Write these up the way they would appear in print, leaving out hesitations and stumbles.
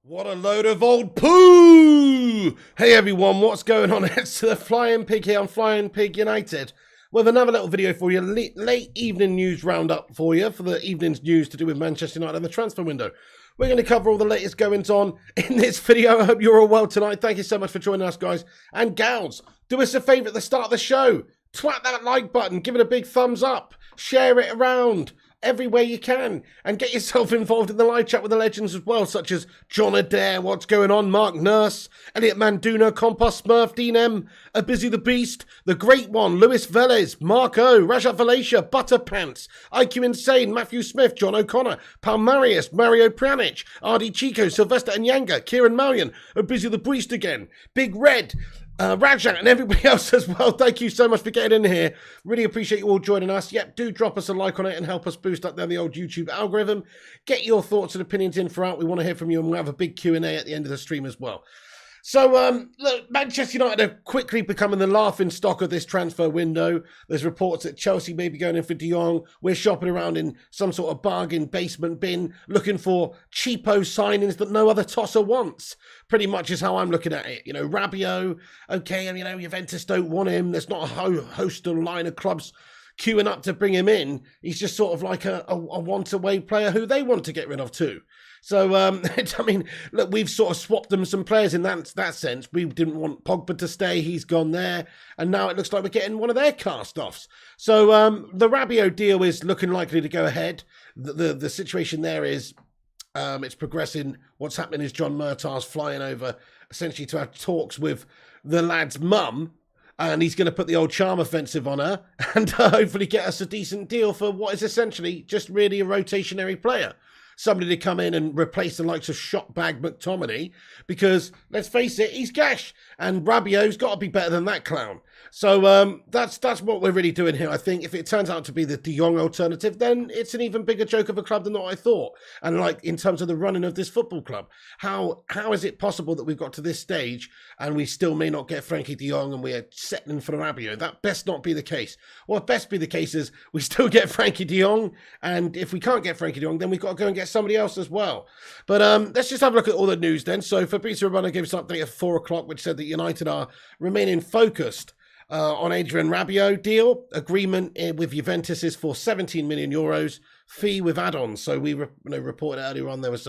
What a load of old poo! Hey everyone, what's going on? It's the Flying Pig here on Flying Pig United with another little video for you, late evening news roundup for you, for the evening's news to do with Manchester United and the transfer window. We're going to cover all the latest goings on in this video. I hope you're all well tonight. Thank you so much for joining us, guys and gals. Do us a favour at the start of the show. Twat that like button, give it a big thumbs up, share it around everywhere you can, and get yourself involved in the live chat with the legends as well, such as John Adair, what's going on, Mark Nurse, Elliot Manduna, Compost Smurf, Dean M, A Busy the Beast, The Great One, Luis Velez, Mark O, Rajat Valacia, Butterpants, IQ Insane, Matthew Smith, John O'Connor, Palmarius, Mario Pranich, RD Chico, Sylvester Anyanga, Kieran Mallion, A Busy the Beast again, Big Red, Rajat and everybody else as well. Thank you so much for getting in here. Really appreciate you all joining us. Yep, do drop us a like on it and help us boost up down the old YouTube algorithm. Get your thoughts and opinions in throughout. We want to hear from you, and we'll have a big Q&A at the end of the stream as well. So, look, Manchester United are quickly becoming the laughing stock of this transfer window. There's reports that Chelsea may be going in for De Jong. We're shopping around in some sort of bargain basement bin, looking for cheapo signings that no other tosser wants. Pretty much is how I'm looking at it. You know, Rabiot, okay, and, you know, Juventus don't want him. There's not a host or line of clubs queuing up to bring him in. He's just sort of like a want-away player who they want to get rid of too. So, I mean, look, we've sort of swapped them some players in that sense. We didn't want Pogba to stay. He's gone there. And now it looks like we're getting one of their cast-offs. So, the Rabiot deal is looking likely to go ahead. The situation there is it's progressing. What's happening is John Murtaugh's flying over essentially to have talks with the lad's mum. And he's going to put the old charm offensive on her and hopefully get us a decent deal for what is essentially just really a rotationary player. Somebody to come in and replace the likes of Shotbag McTominay, because let's face it, he's gash, and Rabiot's got to be better than that clown. So that's what we're really doing here. I think if it turns out to be the De Jong alternative, then it's an even bigger joke of a club than what I thought. And like in terms of the running of this football club, how is it possible that we've got to this stage and we still may not get Frankie De Jong and we're settling for Rabiot? That best not be the case. What best be the case is we still get Frankie De Jong, and if we can't get Frankie De Jong, then we've got to go and get somebody else as well. But let's just have a look at all the news then. So Fabrizio Romano gave us an update at 4 o'clock, which said that United are remaining focused on Adrien Rabiot deal. Agreement with Juventus is for 17 million euros, fee with add-ons. So we reported earlier on there was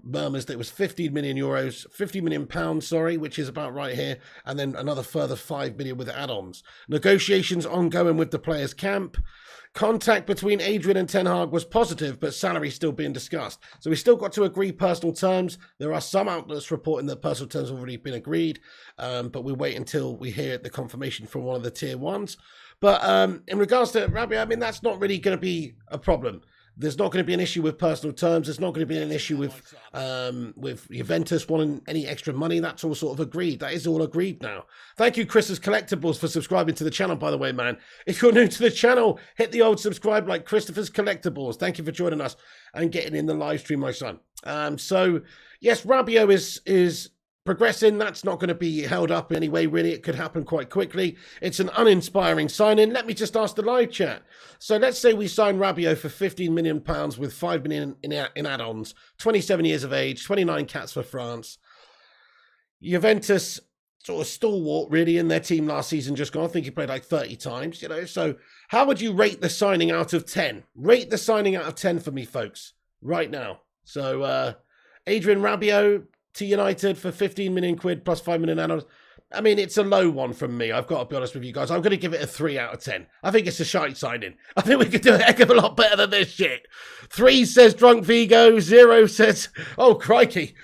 murmurs that it was 15 million euros, 50 million pounds, sorry, which is about right here, and then another further 5 million with add-ons. Negotiations ongoing with the players' camp. Contact between Adrian and Ten Hag was positive, but salary still being discussed. So we still got to agree personal terms. There are some outlets reporting that personal terms have already been agreed, but we wait until we hear the confirmation from one of the tier ones. But in regards to Rabiot, I mean, that's not really going to be a problem. There's not going to be an issue with personal terms. There's not going to be an issue with Juventus wanting any extra money. That's all sort of agreed. That is all agreed now. Thank you, Chris's Collectibles, for subscribing to the channel, by the way, man. If you're new to the channel, hit the old subscribe like Christopher's Collectibles. Thank you for joining us and getting in the live stream, my son. So, yes, Rabiot is progressing. That's not going to be held up in any way, really. It could happen quite quickly. It's an uninspiring signing. Let me just ask the live chat. So let's say we sign Rabiot for 15 million pounds with 5 million in add-ons, 27 years of age, 29 caps for France. Juventus sort of stalwart really in their team last season just gone. I think he played like 30 times, you know. So how would you rate the signing out of 10? Rate the signing out of 10 for me, folks, right now. So Adrien Rabiot to United for 15 million quid plus 5 million add-ons. I mean, it's a low one from me. I've got to be honest with you guys. I'm going to give it a 3 out of 10. I think it's a shite signing. I think we could do a heck of a lot better than this shit. 3 says Drunk Vigo. 0 says, oh, crikey.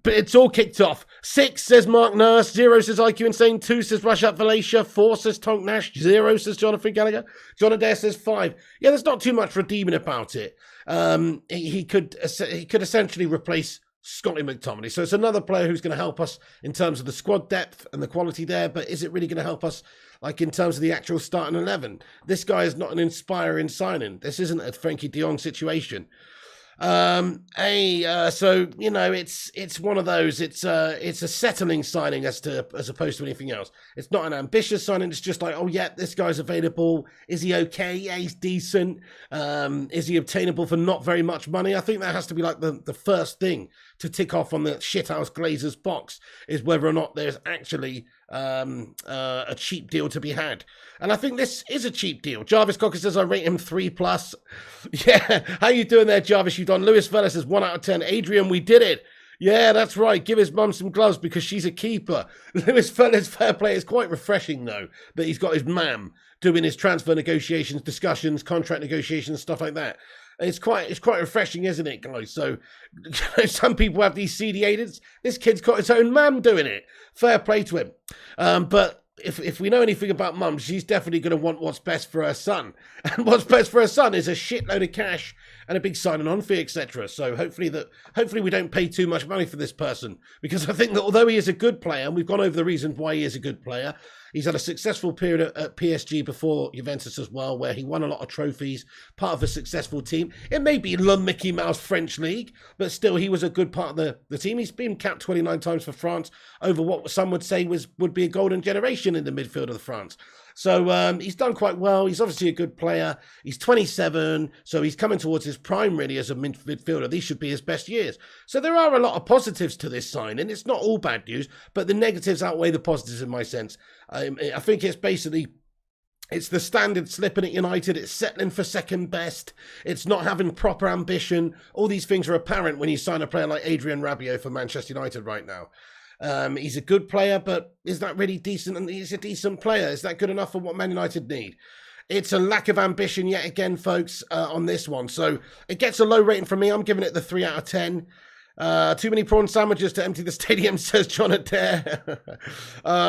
But it's all kicked off. 6 says Mark Nurse. 0 says IQ Insane. 2 says Rajat Valacia. 4 says Tonk Nash. 0 says Jonathan Gallagher. John Adair says 5. Yeah, there's not too much redeeming about it. He could essentially replace Scotty McTominay. So it's another player who's going to help us in terms of the squad depth and the quality there, but is it really going to help us like in terms of the actual starting 11? This guy is not an inspiring signing. This isn't a Frankie De Jong situation. So you know, it's one of those. It's a settling signing as opposed to anything else. It's not an ambitious signing. It's just like, oh yeah, this guy's available. Is he okay? Yeah, he's decent. Is he obtainable for not very much money? I think that has to be like the first thing to tick off on the shithouse Glazers box is whether or not there's actually a cheap deal to be had. And I think this is a cheap deal. Jarvis Cocker says, I rate him 3+. Yeah, how you doing there, Jarvis? You've done. Lewis Vela says 1 out of 10. Adrian, we did it. Yeah, that's right. Give his mum some gloves because she's a keeper. Lewis Vela's fair play. It's quite refreshing, though, that he's got his mam doing his transfer negotiations, discussions, contract negotiations, stuff like that. It's quite refreshing, isn't it, guys? So some people have these seedy agents. This kid's got his own mam doing it. Fair play to him. But if we know anything about mum, she's definitely going to want what's best for her son. And what's best for her son is a shitload of cash and a big signing on fee, etc. So hopefully we don't pay too much money for this person, because I think that although he is a good player, and we've gone over the reasons why he is a good player, he's had a successful period at PSG before Juventus as well, where he won a lot of trophies, part of a successful team. It may be Le Mickey Mouse French League, but still he was a good part of the team. He's been capped 29 times for France over what some would say would be a golden generation in the midfield of France. So he's done quite well. He's obviously a good player. He's 27, so he's coming towards his prime really as a midfielder. These should be his best years. So there are a lot of positives to this signing. It's not all bad news, but the negatives outweigh the positives in my sense. I think it's basically... It's the standard slipping at United. It's settling for second best. It's not having proper ambition. All these things are apparent when you sign a player like Adrien Rabiot for Manchester United right now. He's a good player, but is that really decent? And he's a decent player. Is that good enough for what Man United need? It's a lack of ambition yet again, folks, on this one. So it gets a low rating from me. I'm giving it the 3 out of 10. Too many prawn sandwiches to empty the stadium, says John Adair.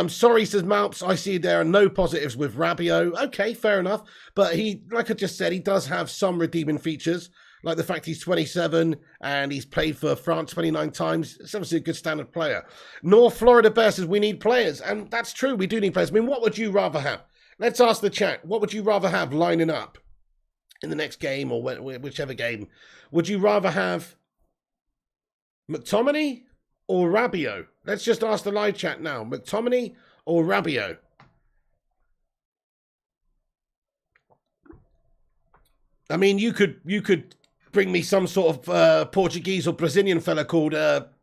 Sorry, says Malps. I see there are no positives with Rabiot. Okay, fair enough. But he, like I just said, he does have some redeeming features, like the fact he's 27 and he's played for France 29 times. It's obviously a good standard player. North Florida Bear says we need players. And that's true, we do need players. I mean, what would you rather have? Let's ask the chat. What would you rather have lining up in the next game or whichever game? Would you rather have McTominay or Rabiot? Let's just ask the live chat now. McTominay or Rabiot? I mean, you could bring me some sort of Portuguese or Brazilian fella called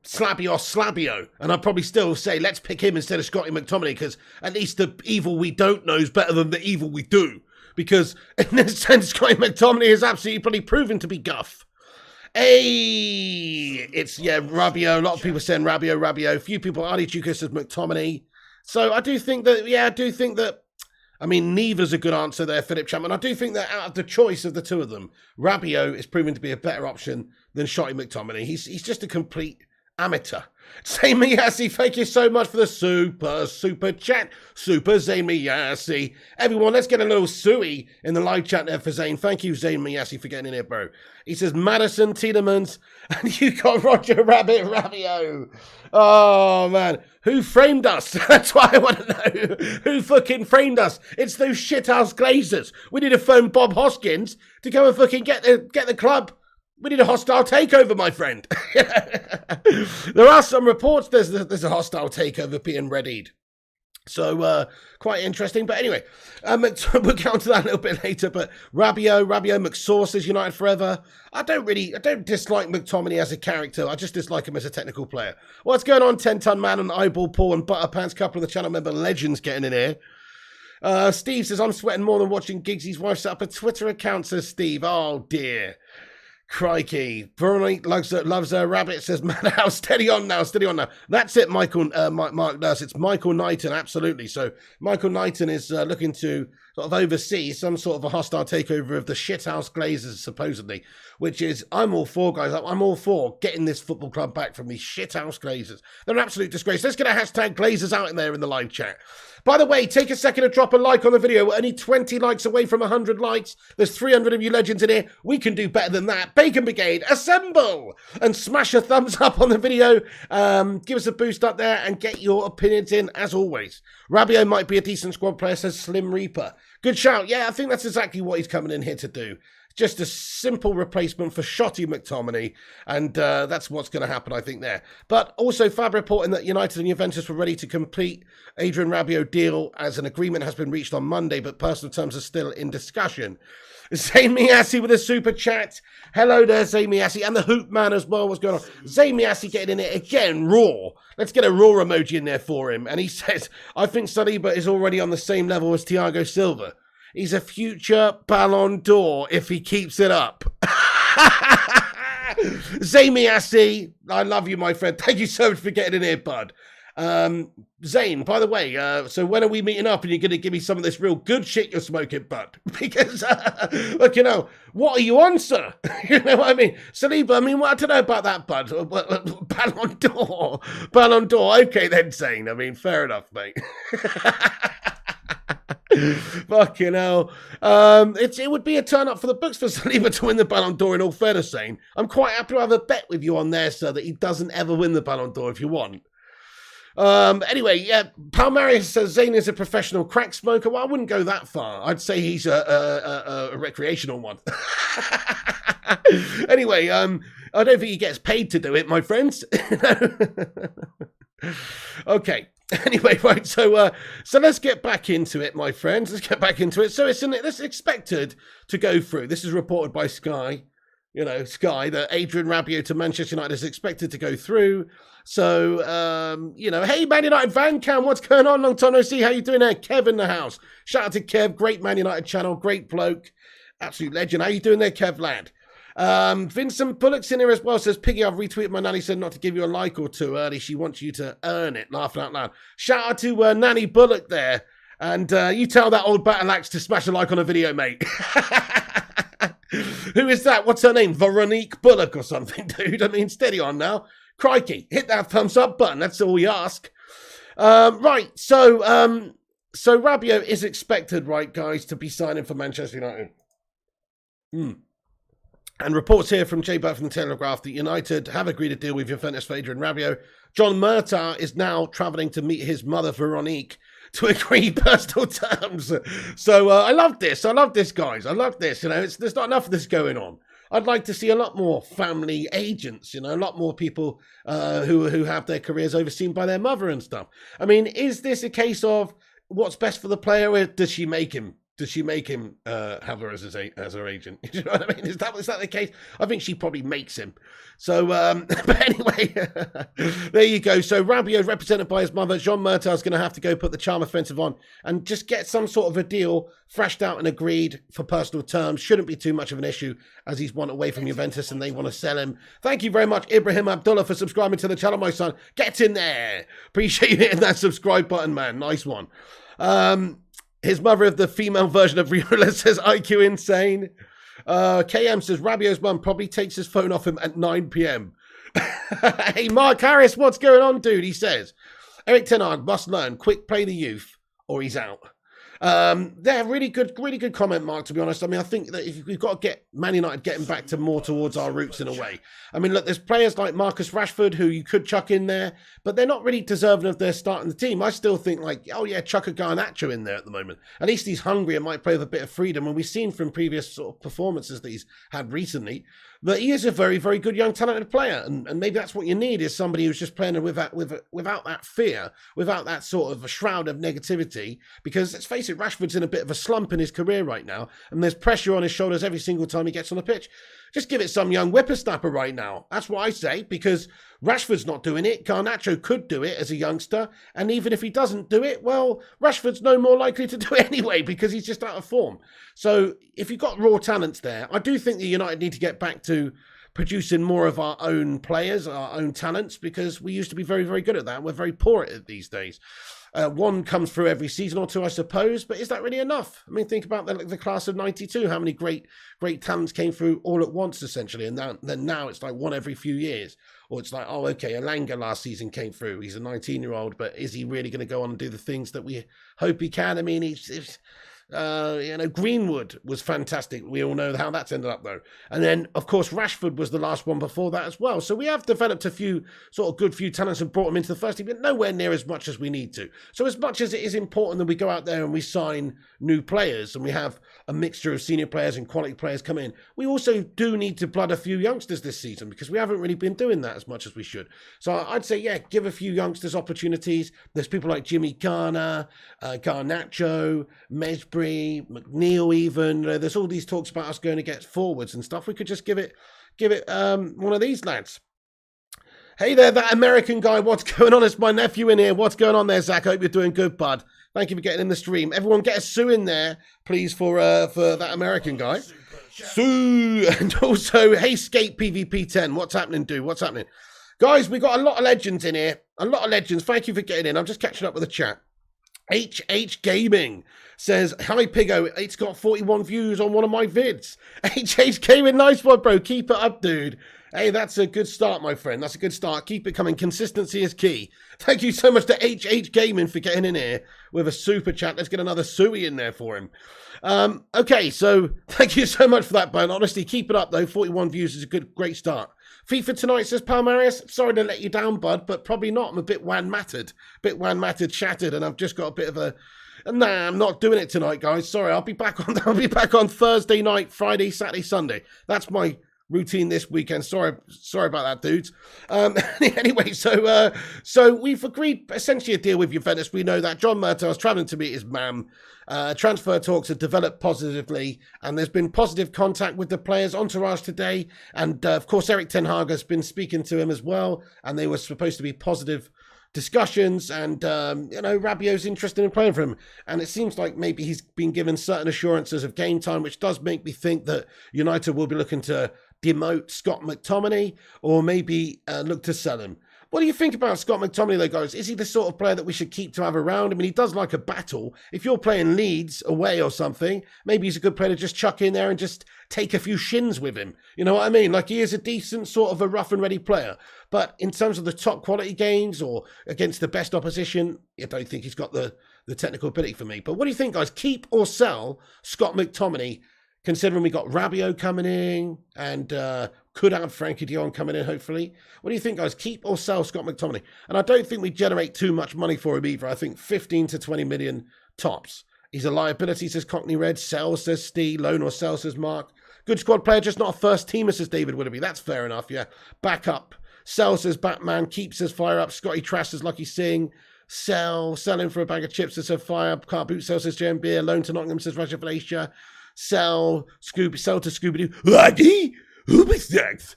Slabio, and I'd probably still say let's pick him instead of Scotty McTominay, because at least the evil we don't know is better than the evil we do. Because in this sense, Scotty McTominay is absolutely probably proven to be guff. Hey, it's, yeah, Rabiot. A lot of people saying Rabiot. Few people, Ali Chuka says McTominay. So I do think that, I mean, neither's a good answer there, Philip Chapman. I do think that out of the choice of the two of them, Rabiot is proven to be a better option than Shotty McTominay. He's just a complete amateur. Zane Miyasi, thank you so much for the super chat. Super Zane Miyasi. Everyone, let's get a little suey in the live chat there for Zane. Thank you, Zane Miyasi, for getting in here, bro. He says Madison Tielemans, and you got Roger Rabbit Rabiot. Oh, man. Who framed us? That's what I want to know. Who fucking framed us? It's those shithouse Glazers. We need to phone Bob Hoskins to go and fucking get the club. We need a hostile takeover, my friend. There are some reports there's a hostile takeover being readied. So, quite interesting. But anyway, we'll get on to that a little bit later. But Rabiot, McSauce is United forever. I don't dislike McTominay as a character. I just dislike him as a technical player. What's going on, 10-ton man and eyeball Paul and Butterpants? Couple of the channel member legends getting in here. Steve says, I'm sweating more than watching Giggsy's wife set up a Twitter account, says Steve. Oh, dear. Crikey. Veronique loves her rabbit, says Madhouse. Steady on now. That's it, Mark Nurse. It's Michael Knighton, absolutely. So Michael Knighton is looking to sort of oversee some sort of a hostile takeover of the shithouse Glazers, supposedly, which is, I'm all for, guys. I'm all for getting this football club back from these shithouse Glazers. They're an absolute disgrace. Let's get a hashtag Glazers out in there in the live chat. By the way, take a second to drop a like on the video. We're only 20 likes away from 100 likes. There's 300 of you legends in here. We can do better than that. Bacon Brigade, assemble! And smash a thumbs up on the video. Give us a boost up there and get your opinions in, as always. Rabiot might be a decent squad player, says Slim Reaper. Good shout. Yeah, I think that's exactly what he's coming in here to do. Just a simple replacement for Shotty McTominay, and that's what's going to happen, I think, there. But also, Fab reporting that United and Juventus were ready to complete Adrien Rabiot deal as an agreement has been reached on Monday, but personal terms are still in discussion. Zayn Miassi with a super chat. Hello there, Zayn Miassi, and the Hoop Man as well. What's going on? Zayn Miassi getting in it again, raw. Let's get a raw emoji in there for him. And he says, I think Saliba is already on the same level as Thiago Silva. He's a future Ballon d'Or if he keeps it up. Zayn Miassi, I love you, my friend. Thank you so much for getting in here, bud. Zayn, by the way, so when are we meeting up and you're going to give me some of this real good shit you're smoking, bud? Because, look, you know, what are you on, sir? You know what I mean? Saliba, I mean, well, I don't know about that, bud. Ballon d'Or. Ballon d'Or. Okay, then, Zayn. I mean, fair enough, mate. Fucking hell. It would be a turn up for the books for Saliba to win the Ballon d'Or, in all fairness, Zayn. I'm quite happy to have a bet with you on there, sir, that he doesn't ever win the Ballon d'Or if you want. Anyway, yeah, Palmarius says Zayn is a professional crack smoker. Well, I wouldn't go that far. I'd say he's a recreational one. Anyway, I don't think he gets paid to do it, my friends. Okay. Anyway, right, so let's get back into it, my friends. Let's get back into it. So it's expected to go through. This is reported by Sky. You know, Sky, that Adrien Rabiot to Manchester United is expected to go through. So, you know, hey, Man United Van Cam, what's going on? Long time no see. How you doing there? Kev in the house. Shout out to Kev, great Man United channel, great bloke, absolute legend. How you doing there, Kev, lad? Vincent Bullock's in here as well, says, Piggy, I've retweeted my nanny, said not to give you a like or two early. She wants you to earn it, laughing out loud. Shout out to Nanny Bullock there. And you tell that old battle axe to smash a like on a video, mate. Who is that? What's her name? Veronique Bullock or something, dude? I mean, steady on now. Crikey, hit that thumbs up button. That's all we ask. Right, so Rabiot is expected, right, guys, to be signing for Manchester United. And reports here from Jay Butt from the Telegraph that United have agreed a deal with Juventus for Adrien Rabiot. John Murtaugh is now travelling to meet his mother, Veronique, to agree personal terms. So I love this. I love this, guys. I love this. You know, there's not enough of this going on. I'd like to see a lot more family agents, you know, a lot more people who have their careers overseen by their mother and stuff. I mean, is this a case of what's best for the player, or does she make him? Does she make him have her as her agent? You know what I mean? Is that the case? I think she probably makes him. So, but anyway, there you go. So Rabiot, represented by his mother, Jean Murtaugh's going to have to go put the charm offensive on and just get some sort of a deal thrashed out and agreed for personal terms. Shouldn't be too much of an issue, as he's one away from Juventus and they want to sell him. Thank you very much, Ibrahim Abdullah, for subscribing to the channel, my son. Get in there. Appreciate you hitting that subscribe button, man. Nice one. His mother of the female version of Riola says IQ insane. KM says Rabiot's mum probably takes his phone off him at 9 p.m. Hey, Mark Harris, what's going on, dude? He says, Eric Ten Hag must learn, quick play the youth or he's out. They're really good comment, Mark, to be honest. I mean, I think that if we've got to get Man United getting back to more towards our roots in a way. I mean, look, there's players like Marcus Rashford who you could chuck in there, but they're not really deserving of their start in the team. I still think like, oh yeah, chuck a Garnacho in there at the moment. At least he's hungry and might play with a bit of freedom. And we've seen from previous sort of performances that he's had recently that he is a very, very good young talented player. And maybe that's what you need, is somebody who's just playing without that fear, without that sort of a shroud of negativity. Because let's face it, Rashford's in a bit of a slump in his career right now, and there's pressure on his shoulders every single time he gets on the pitch. Just give it some young whippersnapper right now. That's what I say, because Rashford's not doing it. Garnacho could do it as a youngster, and even if he doesn't do it, well, Rashford's no more likely to do it anyway, because he's just out of form. So if you've got raw talents there, I do think that United need to get back to producing more of our own players, our own talents, because we used to be very, very good at that. We're very poor at it these days. One comes through every season or two, I suppose, but is that really enough? I mean, think about the class of 92, how many great talents came through all at once, essentially, and then now it's like one every few years. Or it's like, oh, okay, Elanga last season came through. He's a 19-year-old, but is he really going to go on and do the things that we hope he can? I mean, Greenwood was fantastic. We all know how that's ended up, though. And then, of course, Rashford was the last one before that as well. So we have developed a few good talents and brought them into the first team, but nowhere near as much as we need to. So as much as it is important that we go out there and we sign new players and we have a mixture of senior players and quality players come in, we also do need to blood a few youngsters this season because we haven't really been doing that as much as we should. So I'd say, yeah, give a few youngsters opportunities. There's people like Jimmy Garner, Garnacho, Mesbury, McNeil even. There's all these talks about us going to get forwards and stuff. We could just give it one of these lads. Hey there, that American guy. What's going on? It's my nephew in here. What's going on there, Zach? I hope you're doing good, bud. Thank you for getting in the stream. Everyone get a Sue in there, please, for that American guy. Sue. And also, hey, Skate PvP 10. What's happening, dude? What's happening? Guys, we got a lot of legends in here. A lot of legends. Thank you for getting in. I'm just catching up with the chat. HH Gaming says, hi Pigo, it's got 41 views on one of my vids. HH Gaming, nice one, bro. Keep it up, dude. Hey, that's a good start, my friend. That's a good start. Keep it coming. Consistency is key. Thank you so much to HH Gaming for getting in here with a super chat. Let's get another Suey in there for him. Okay, so thank you so much for that, Bone. Honestly, keep it up, though. 41 views is a great start. FIFA tonight, says Palmarius. Sorry to let you down, bud, but probably not. I'm a bit wan-mattered. Shattered, and I've just got a bit of a... Nah, I'm not doing it tonight, guys. Sorry, I'll be back on Thursday night, Friday, Saturday, Sunday. That's my routine this weekend. Sorry about that, dudes. Anyway, so we've agreed essentially a deal with Juventus. We know that John Murtaugh's travelling to meet his mum. Transfer talks have developed positively, and there's been positive contact with the players' entourage today. And of course, Eric Ten Hag has been speaking to him as well, and they were supposed to be positive discussions. And Rabiot's interested in playing for him, and it seems like maybe he's been given certain assurances of game time, which does make me think that United will be looking to demote Scott McTominay or maybe look to sell him. What do you think about Scott McTominay, though, guys? Is he the sort of player that we should keep to have around? I mean, he does like a battle. If you're playing Leeds away or something, maybe he's a good player to just chuck in there and just take a few shins with him. You know what I mean? Like, he is a decent sort of a rough and ready player. But in terms of the top quality games or against the best opposition, I don't think he's got the technical ability for me. But what do you think, guys? Keep or sell Scott McTominay, considering we got Rabiot coming in and could have Frankie de Jong coming in, hopefully. What do you think, guys? Keep or sell Scott McTominay? And I don't think we generate too much money for him either. I think 15 to 20 million tops. He's a liability, says Cockney Red. Sell, says Steve. Loan or sell, says Mark. Good squad player, just not a first teamer, says David Willoughby. That's fair enough, yeah. Back up. Sell, says Batman. Keep, says Fire Up. Scotty Trash, says Lucky Singh. Sell in for a bag of chips, says Fire Up. Can't boot, sell, says Jem Beer. Loan to Nottingham, says Roger Felicia. Sell to Scooby-Doo. Laggy? Who is next?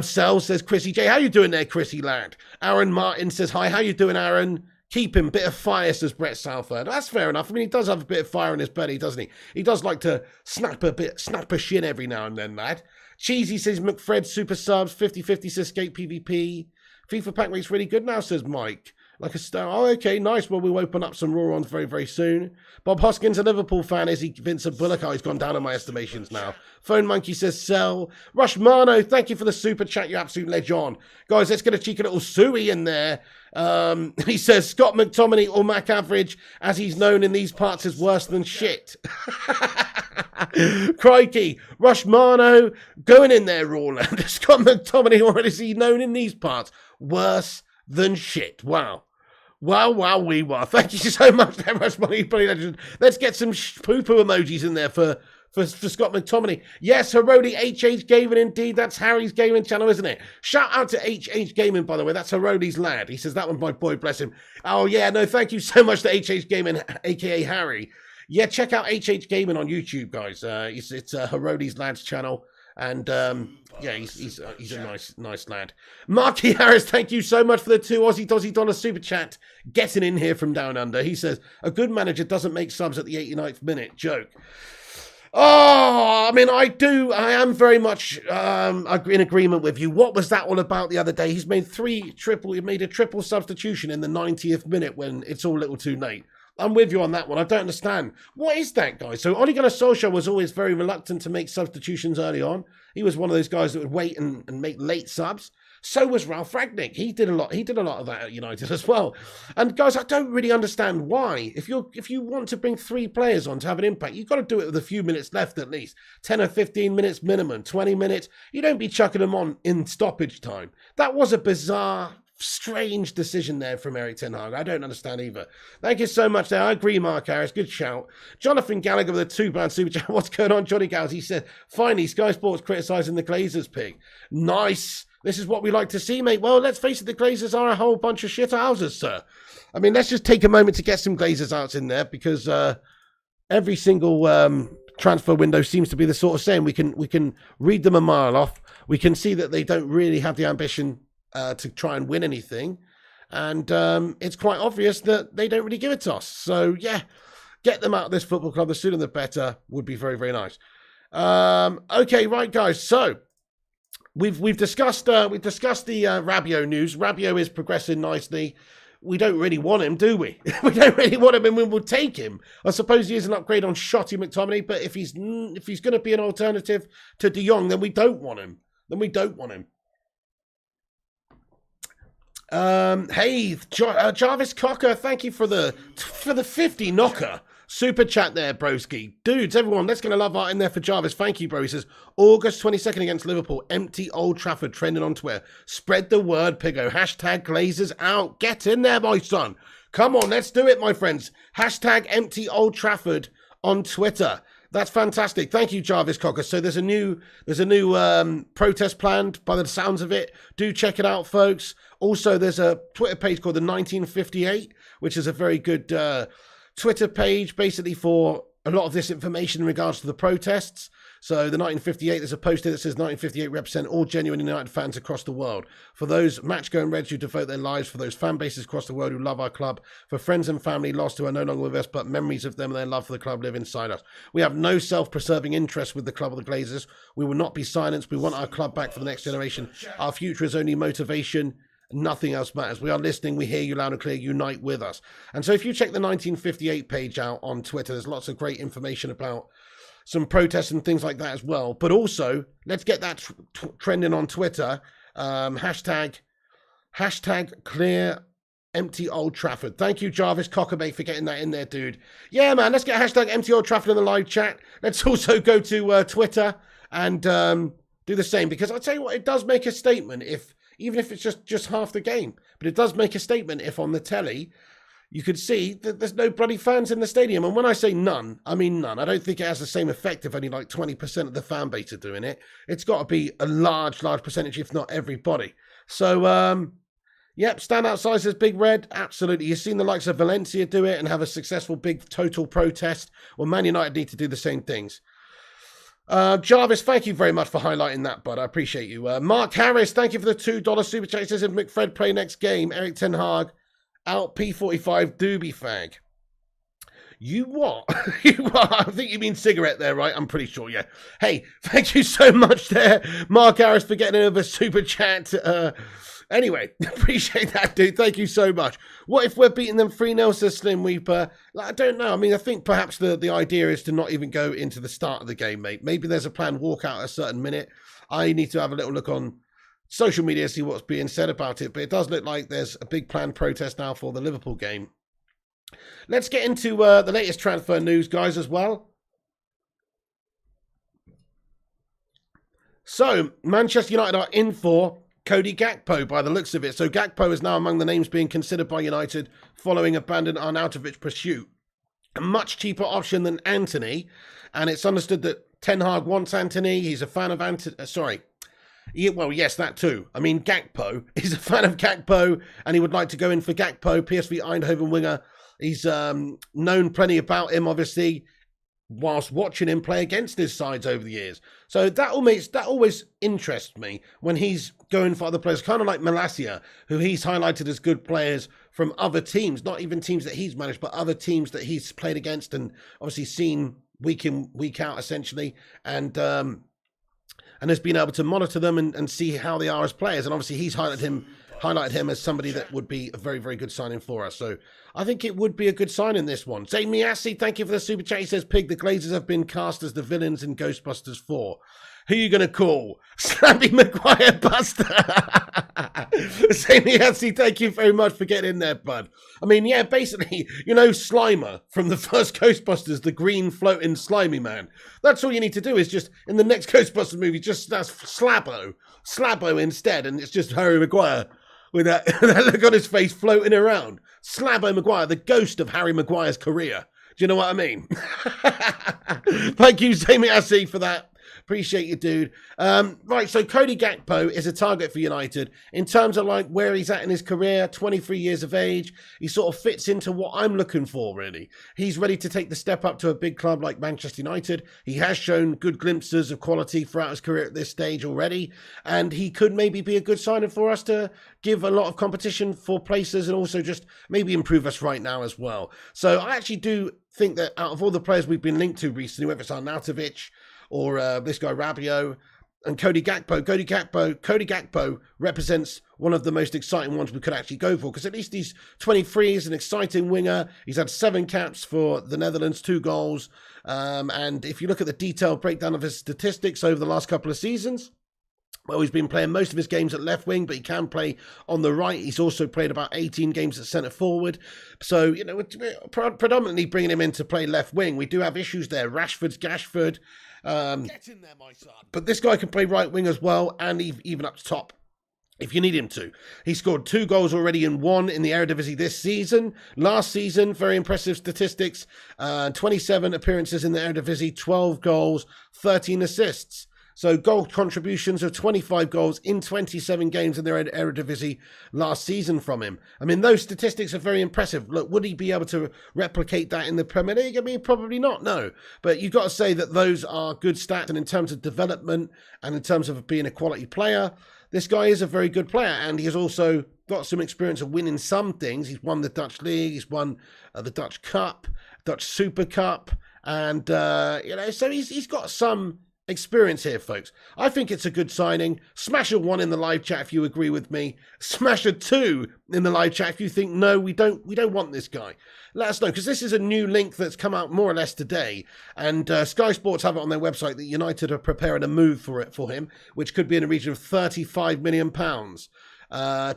Sell, says Chrissy J. How you doing there, Chrissy lad? Aaron Martin says, hi, how you doing, Aaron? Keep him. Bit of fire, says Brett Southard. That's fair enough. I mean, he does have a bit of fire in his belly, doesn't he? He does like to snap a shin every now and then, lad. Cheesy says McFred, super subs. 50-50 says Skate PvP. FIFA pack rate's really good now, says Mike. Like a star. Oh, okay, nice. Well, we'll open up some raw ones very, very soon. Bob Hoskins, a Liverpool fan. Is he Vincent Bullock? Oh, he's gone down in my estimations now. Phone Monkey says sell. Rush Mano, thank you for the super chat, you absolute legend. Guys, let's get a cheeky little Suey in there. He says Scott McTominay or Mac Average, as he's known in these parts, is worse than shit. Crikey. Rush Mano, going in there, Roland. Scott McTominay, or is he known in these parts? Worse than shit. Wow. Wow, we were. Thank you so much very much, Money Play Legend. Let's get some poo-poo emojis in there for Scott McTominay. Yes, Herodi HH Gaming, indeed. That's Harry's gaming channel, isn't it? Shout out to HH Gaming, by the way. That's Herodi's lad. He says that one's my boy, bless him. Oh, yeah, no, thank you so much to HH Gaming, a.k.a. Harry. Yeah, check out HH Gaming on YouTube, guys. It's Herodi's lad's channel. And yeah, he's a nice lad. Marky Harris, thank you so much for the $2 super chat. Getting in here from down under. He says, a good manager doesn't make subs at the 89th minute. Joke. Oh, I mean, I am very much in agreement with you. What was that all about the other day? He's made he made a triple substitution in the 90th minute when it's all a little too late. I'm with you on that one. I don't understand. What is that, guys? So Ole Gunnar Solskjaer was always very reluctant to make substitutions early on. He was one of those guys that would wait and make late subs. So was Ralph Rangnick. He did a lot of that at United as well. And guys, I don't really understand why. If you want to bring 3 players on to have an impact, you've got to do it with a few minutes left at least. 10 or 15 minutes minimum, 20 minutes. You don't be chucking them on in stoppage time. That was a bizarre, strange decision there from Erik ten Hag. I don't understand either. Thank you so much there. I agree, Mark Harris. Good shout. Jonathan Gallagher with a £2 super chat. What's going on, Johnny Gals? He said, finally, Sky Sports criticising the Glazers pig. Nice. This is what we like to see, mate. Well, let's face it, the Glazers are a whole bunch of shit houses, sir. I mean, let's just take a moment to get some Glazers outs in there, because every single transfer window seems to be the sort of same. We can read them a mile off. We can see that they don't really have the ambition to try and win anything. And it's quite obvious that they don't really give a toss. So, yeah, get them out of this football club. The sooner the better would be very, very nice. Okay, right, guys. So, We've discussed the Rabiot news. Rabiot is progressing nicely. We don't really want him, do we? We don't really want him, and we will take him. I suppose he is an upgrade on Shotty McTominay, but if he's going to be an alternative to De Jong, then we don't want him. Hey, Jarvis Cocker, thank you for the 50 knocker. Super chat there, broski. Dudes, everyone, let's get a love art in there for Jarvis. Thank you, bro. He says, August 22nd against Liverpool. Empty Old Trafford trending on Twitter. Spread the word, Piggo. Hashtag Glazers out. Get in there, my son. Come on, let's do it, my friends. Hashtag Empty Old Trafford on Twitter. That's fantastic. Thank you, Jarvis Cocker. So there's a new protest planned by the sounds of it. Do check it out, folks. Also, there's a Twitter page called the 1958, which is a very good Twitter page basically for a lot of this information in regards to the protests. So the 1958, there's a post here that says 1958 represent all genuine United fans across the world. For those match-going Reds who devote their lives, for those fan bases across the world who love our club, for friends and family lost who are no longer with us, but memories of them and their love for the club live inside us. We have no self-preserving interest with the club of the Glazers. We will not be silenced. We want our club back for the next generation. Our future is only motivation. Nothing else matters. We are listening. We hear you loud and clear. Unite with us. And so if you check the 1958 page out on Twitter, there's lots of great information about some protests and things like that as well. But also, let's get that trending on Twitter. Hashtag clear empty Old Trafford. Thank you, Jarvis Cockermate, for getting that in there, dude. Yeah, man, let's get hashtag empty Old Trafford in the live chat. Let's also go to Twitter and do the same. Because I'll tell you what, it does make a statement even if it's just half the game. But it does make a statement if on the telly you could see that there's no bloody fans in the stadium. And when I say none, I mean none. I don't think it has the same effect if only like 20% of the fan base are doing it. It's got to be a large percentage, if not everybody. So, yep, standout sizes, Big Red, absolutely. You've seen the likes of Valencia do it and have a successful big total protest. Well, Man United need to do the same things. Jarvis, thank you very much for highlighting that, bud. I appreciate you. Mark Harris, thank you for the $2 super chat. He says, if McFred play next game, Erik ten Hag out P45 doobie fag. You what? I think you mean cigarette there, right? I'm pretty sure, yeah. Hey, thank you so much there, Mark Harris, for getting over super chat. Anyway, appreciate that, dude. Thank you so much. What if we're beating them 3-0, says Slim Weeper? I don't know. I mean, I think perhaps the idea is to not even go into the start of the game, mate. Maybe there's a planned walkout at a certain minute. I need to have a little look on social media, see what's being said about it. But it does look like there's a big planned protest now for the Liverpool game. Let's get into the latest transfer news, guys, as well. So, Manchester United are in for Cody Gakpo by the looks of it. So Gakpo is now among the names being considered by United following abandoned Arnautovic pursuit. A much cheaper option than Antony. And it's understood that Ten Hag wants Antony. He's a fan of Antony. Well, yes, that too. I mean, Gakpo. He's a fan of Gakpo and he would like to go in for Gakpo, PSV Eindhoven winger. He's known plenty about him, obviously, whilst watching him play against his sides over the years. So that always interests me when he's going for other players, kind of like Malacia, who he's highlighted as good players from other teams, not even teams that he's managed, but other teams that he's played against and obviously seen week in, week out, essentially, and has been able to monitor them and see how they are as players. And obviously he's highlighted him as somebody that would be a very, very good signing for us. So I think it would be a good sign in this one. Zay Miasi, thank you for the super chat. He says, Pig, the Glazers have been cast as the villains in Ghostbusters 4. Who you going to call? Slammy Maguire Buster. Sammy Hansi, thank you very much for getting in there, bud. I mean, yeah, basically, you know, Slimer from the first Ghostbusters, the green floating slimy man. That's all you need to do is just, in the next Ghostbusters movie, just that's Slabbo instead, and it's just Harry Maguire with that, that look on his face floating around. Slabbo Maguire, the ghost of Harry Maguire's career. Do you know what I mean? Thank you, Sammy Hansi, for that. Appreciate you, dude. Right, so Cody Gakpo is a target for United. In terms of like where he's at in his career, 23 years of age, he sort of fits into what I'm looking for, really. He's ready to take the step up to a big club like Manchester United. He has shown good glimpses of quality throughout his career at this stage already, and he could maybe be a good signing for us to give a lot of competition for places and also just maybe improve us right now as well. So I actually do think that out of all the players we've been linked to recently, whether it's Arnautovic or this guy Rabiot and Cody Gakpo represents one of the most exciting ones we could actually go for, because at least he's 23, he's an exciting winger. He's had 7 caps for the Netherlands, 2 goals. And if you look at the detailed breakdown of his statistics over the last couple of seasons, well, he's been playing most of his games at left wing, but he can play on the right. He's also played about 18 games at centre forward. So, you know, we're predominantly bringing him in to play left wing. We do have issues there. Gashford. Get in there, my son. But this guy can play right wing as well, and even up top if you need him to. He scored 2 goals already and 1 in the Eredivisie this season. Last season, very impressive statistics. 27 appearances in the Eredivisie, 12 goals, 13 assists. So goal contributions of 25 goals in 27 games in their Eredivisie last season from him. I mean, those statistics are very impressive. Look, would he be able to replicate that in the Premier League? I mean, probably not, no. But you've got to say that those are good stats. And in terms of development and in terms of being a quality player, this guy is a very good player. And he has also got some experience of winning some things. He's won the Dutch League. He's won the Dutch Cup, Dutch Super Cup. And, you know, so he's got some experience here, folks. I think it's a good signing. Smash a 1 in the live chat if you agree with me. Smash a 2 in the live chat if you think, no, we don't want this guy. Let us know, because this is a new link that's come out more or less today, and Sky Sports have it on their website that United are preparing a move for him, which could be in the region of £35 million.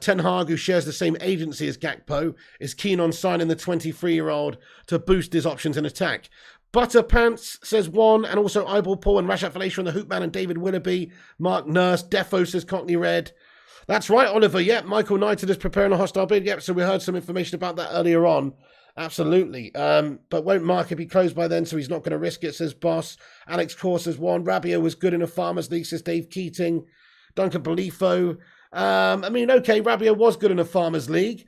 Ten Hag, who shares the same agency as Gakpo, is keen on signing the 23-year-old to boost his options in attack. Butterpants says 1, and also Eyeball Paul and Rashad Felicia and the Hoopman and David Willoughby. Mark Nurse, Defo says Cockney Red. That's right, Oliver. Yep, Michael Knighton is preparing a hostile bid. Yep, so we heard some information about that earlier on. Absolutely. But won't market be closed by then, so he's not going to risk it, says Boss. Alex Core says 1. Rabiot was good in a Farmers League, says Dave Keating. Duncan Belifo. I mean, okay, Rabiot was good in a Farmers League.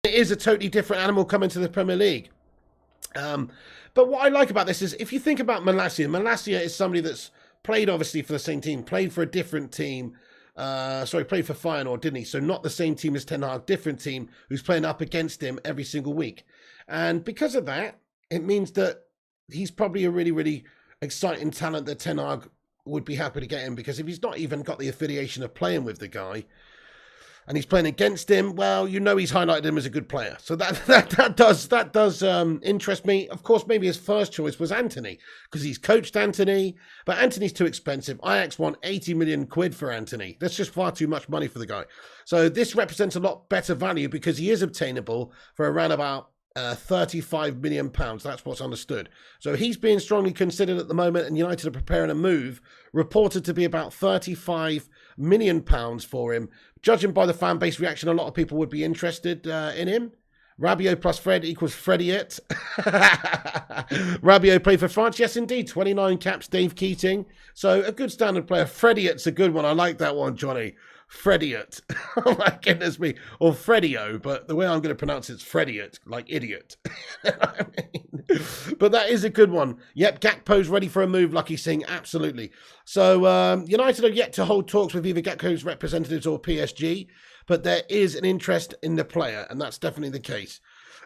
It is a totally different animal coming to the Premier League. But what I like about this is, if you think about Malacia is somebody that's played obviously for the same team, played for a different team. Played for Feyenoord, didn't he? So not the same team as Ten Hag, different team who's playing up against him every single week. And because of that, it means that he's probably a really, really exciting talent that Ten Hag would be happy to get him, because if he's not even got the affiliation of playing with the guy and he's playing against him, well, you know he's highlighted him as a good player. So that does interest me. Of course, maybe his first choice was Anthony, because he's coached Anthony, but Anthony's too expensive. Ajax want 80 million quid for Anthony. That's just far too much money for the guy. So this represents a lot better value, because he is obtainable for around about £35 million. That's what's understood. So he's being strongly considered at the moment, and United are preparing a move reported to be about £35 million for him. Judging by the fan base reaction, a lot of people would be interested in him. Rabiot plus Fred equals Frediot. Rabiot played for France. Yes, indeed. 29 caps, Dave Keating. So a good standard player. Frediot's a good one. I like that one, Johnny. Frediot. Oh my goodness me. Or Fredio, but the way I'm going to pronounce it's Frediot, like idiot. I mean, but that is a good one. Yep, Gakpo's ready for a move, Lucky Singh. Absolutely. So United are yet to hold talks with either Gakpo's representatives or PSG, but there is an interest in the player, and that's definitely the case.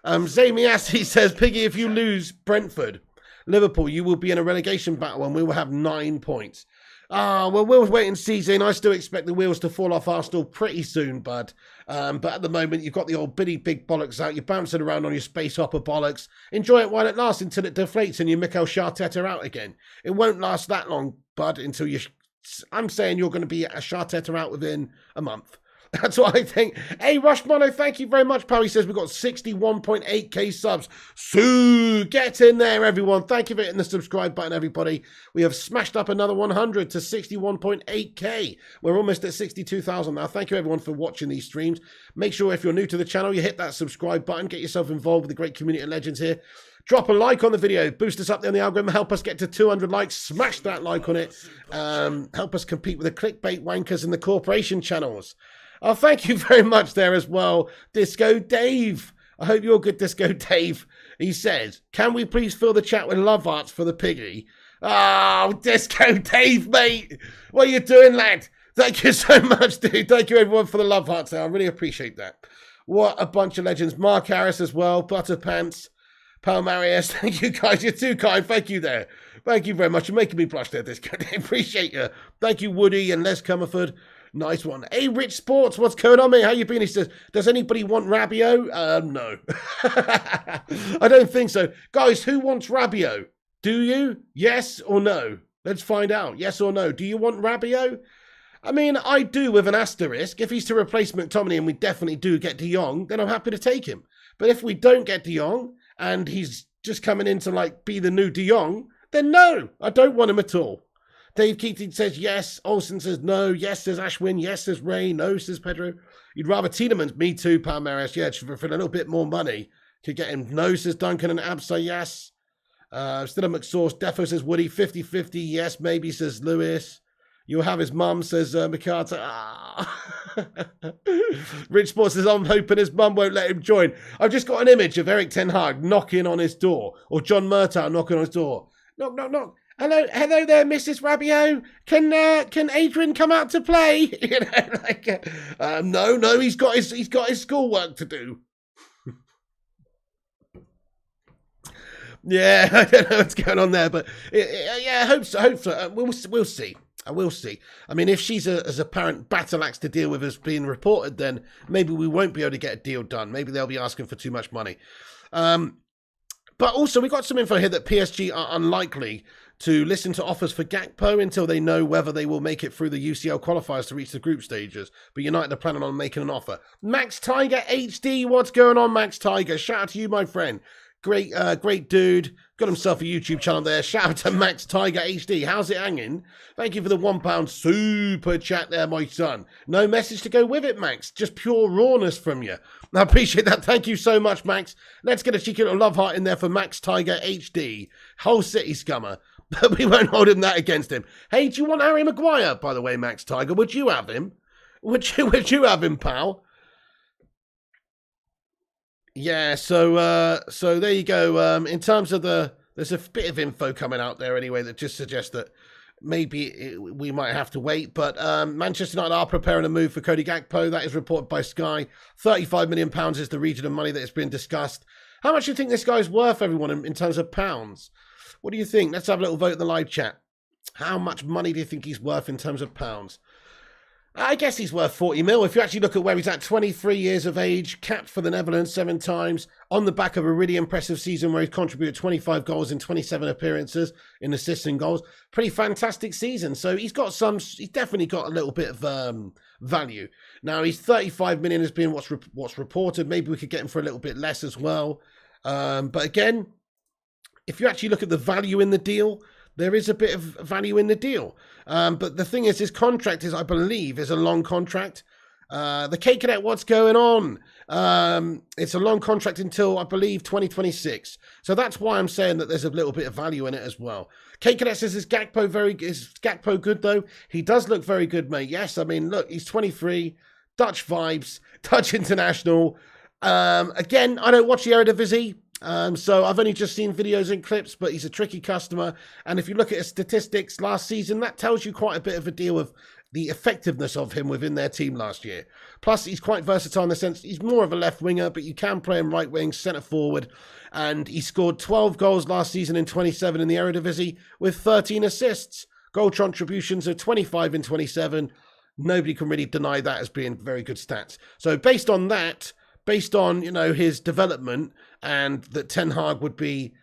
Zamiasi says, Piggy, if you lose Brentford, Liverpool, you will be in a relegation battle and we will have 9 points. Well, we'll wait and see, Zane. I still expect the wheels to fall off Arsenal pretty soon, bud. But at the moment, you've got the old bitty big bollocks out. You're bouncing around on your space hopper bollocks. Enjoy it while it lasts until it deflates and you Mikel Arteta out again. It won't last that long, bud, until you... I'm saying you're going to be a Arteta out within a month. That's what I think. Hey, Rushmono, thank you very much, pal. He says we've got 61.8k subs. So get in there, everyone. Thank you for hitting the subscribe button, everybody. We have smashed up another 100 to 61.8k. We're almost at 62,000 now. Thank you, everyone, for watching these streams. Make sure if you're new to the channel, you hit that subscribe button. Get yourself involved with the great community of legends here. Drop a like on the video. Boost us up there on the algorithm. Help us get to 200 likes. Smash that like on it. Help us compete with the clickbait wankers and the corporation channels. Oh, thank you very much there as well, Disco Dave. I hope you're good, Disco Dave. He says, can we please fill the chat with love hearts for the piggy? Oh, Disco Dave, mate. What are you doing, lad? Thank you so much, dude. Thank you, everyone, for the love hearts there. I really appreciate that. What a bunch of legends. Mark Harris as well, Butterpants, Palmarius. Thank you, guys. You're too kind. Thank you there. Thank you very much. You're making me blush there, Disco Dave. Appreciate you. Thank you, Woody and Les Comerford. Nice one. Hey, Rich Sports, what's going on, mate? How you been? He says, does anybody want Rabiot? No. I don't think so. Guys, who wants Rabiot? Do you? Yes or no? Let's find out. Yes or no? Do you want Rabiot? I mean, I do with an asterisk. If he's to replace McTominay and we definitely do get De Jong, then I'm happy to take him. But if we don't get De Jong and he's just coming in to, like, be the new De Jong, then no, I don't want him at all. Dave Keating says yes. Olsen says no. Yes, says Ashwin. Yes, says Ray. No, says Pedro. You'd rather Tielemans. Me too, Palmeiras. Yeah, for a little bit more money. Could get him. No, says Duncan and Ab say yes. Still a McSauce. Defo says Woody. 50-50. Yes, maybe, says Lewis. You'll have his mum, says McCarter. Rich Sports says, I'm hoping his mum won't let him join. I've just got an image of Eric Ten Hag knocking on his door. Or John Murtaugh knocking on his door. Knock, knock, knock. Hello there, Mrs. Rabiot. Can Adrian come out to play? You know, like, no, he's got his schoolwork to do. Yeah, I don't know what's going on there, but yeah, I hope so. We'll see. I will see. I mean, if she's as apparent battle axe to deal with as being reported, then maybe we won't be able to get a deal done. Maybe they'll be asking for too much money. But also, we got some info here that PSG are unlikely to listen to offers for Gakpo until they know whether they will make it through the UCL qualifiers to reach the group stages. But United are planning on making an offer. Max Tiger HD, what's going on, Max Tiger? Shout out to you, my friend. Great dude. Got himself a YouTube channel there. Shout out to Max Tiger HD. How's it hanging? Thank you for the £1 super chat there, my son. No message to go with it, Max. Just pure rawness from you. I appreciate that. Thank you so much, Max. Let's get a cheeky little love heart in there for Max Tiger HD. Whole city scummer. But we won't hold him that against him. Hey, do you want Harry Maguire, by the way, Max Tiger? Would you have him? Would you have him, pal? Yeah, so there you go. In terms of there's a bit of info coming out there anyway that just suggests that maybe we might have to wait. But Manchester United are preparing a move for Cody Gakpo. That is reported by Sky. £35 million is the region of money that has been discussed. How much do you think this guy's worth, everyone, in terms of pounds? What do you think? Let's have a little vote in the live chat. How much money do you think he's worth in terms of pounds? I guess he's worth 40 mil. If you actually look at where he's at, 23 years of age, capped for the Netherlands 7 times, on the back of a really impressive season where he's contributed 25 goals in 27 appearances in assists and goals. Pretty fantastic season. So he's definitely got a little bit of value. Now, he's 35 million has been what's reported. Maybe we could get him for a little bit less as well. But again, if you actually look at the value in the deal, there is a bit of value in the deal. But the thing is, his contract I believe, is a long contract. The K-Cadet, what's going on? It's a long contract until, I believe, 2026. So that's why I'm saying that there's a little bit of value in it as well. K-Cadet says, is Gakpo good, though? He does look very good, mate. Yes, I mean, look, he's 23, Dutch vibes, Dutch international. Again, I don't watch the Eredivisie. So I've only just seen videos and clips, but he's a tricky customer. And if you look at his statistics last season, that tells you quite a bit of a deal of the effectiveness of him within their team last year. Plus, he's quite versatile in the sense he's more of a left winger, but you can play him right wing, centre forward. And he scored 12 goals last season in 27 in the Eredivisie with 13 assists. Goal contributions of 25 in 27. nobody can really deny that as being very good stats. So based on that, based on, his development, and that Ten Hag would be,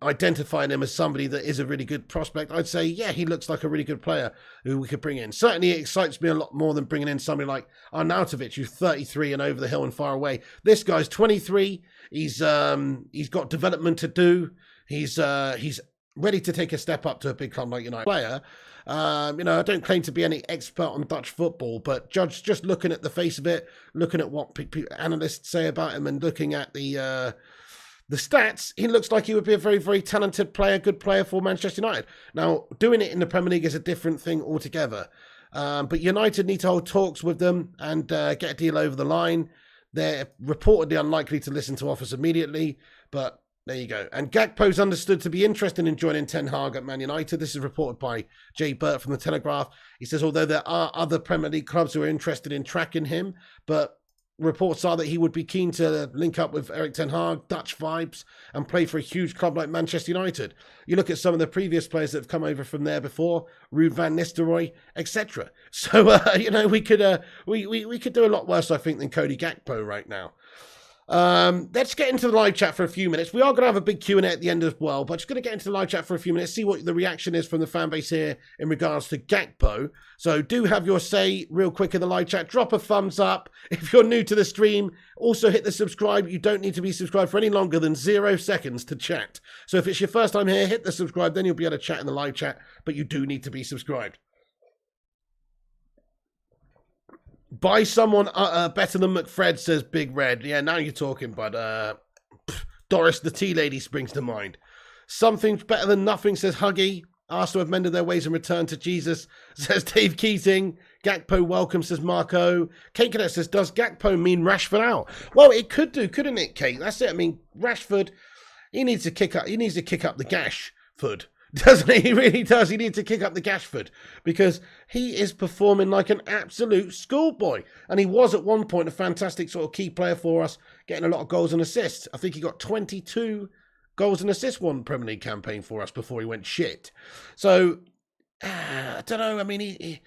identifying him as somebody that is a really good prospect, I'd say, yeah, he looks like a really good player who we could bring in. Certainly it excites me a lot more than bringing in somebody like Arnautovic, who's 33 and over the hill and far away. This guy's 23. He's got development to do. He's ready to take a step up to a big club like United player. I don't claim to be any expert on Dutch football, but just looking at the face of it, looking at what analysts say about him, and looking at the stats, he looks like he would be a very, very talented player, good player for Manchester United. Now, doing it in the Premier League is a different thing altogether. But United need to hold talks with them and get a deal over the line. They're reportedly unlikely to listen to offers immediately, but there you go. And Gakpo's understood to be interested in joining Ten Hag at Man United. This is reported by Jay Burt from The Telegraph. He says, although there are other Premier League clubs who are interested in tracking him, but reports are that he would be keen to link up with Erik Ten Hag, Dutch vibes, and play for a huge club like Manchester United. You look at some of the previous players that have come over from there before, Ruud van Nistelrooy, etc. So, we could do a lot worse, I think, than Cody Gakpo right now. Let's get into the live chat for a few minutes. We are going to have a big Q&A at the end as well, but just going to get into the live chat for a few minutes, see what the reaction is from the fan base here in regards to Gakpo. So do have your say real quick in the live chat. Drop a thumbs up. If you're new to the stream, also hit the subscribe. You don't need to be subscribed for any longer than 0 seconds to chat. So if it's your first time here, hit the subscribe, then you'll be able to chat in the live chat, but you do need to be subscribed. Buy someone better than McFred, says Big Red. Yeah, now you're talking, but Doris the tea lady springs to mind. Something's better than nothing, says Huggy. Arsenal have mended their ways and returned to Jesus, says Dave Keating. Gakpo welcome, says Marco. Kate Cadet says, does Gakpo mean Rashford out? Well, it could do, couldn't it, Kate? That's it. I mean, Rashford, he needs to kick up the Gashford. Doesn't he? He really does. He needs to kick up the Gashford, because he is performing like an absolute schoolboy. And he was at one point a fantastic sort of key player for us, getting a lot of goals and assists. I think he got 22 goals and assists one Premier League campaign for us before he went shit. So, I don't know. I mean,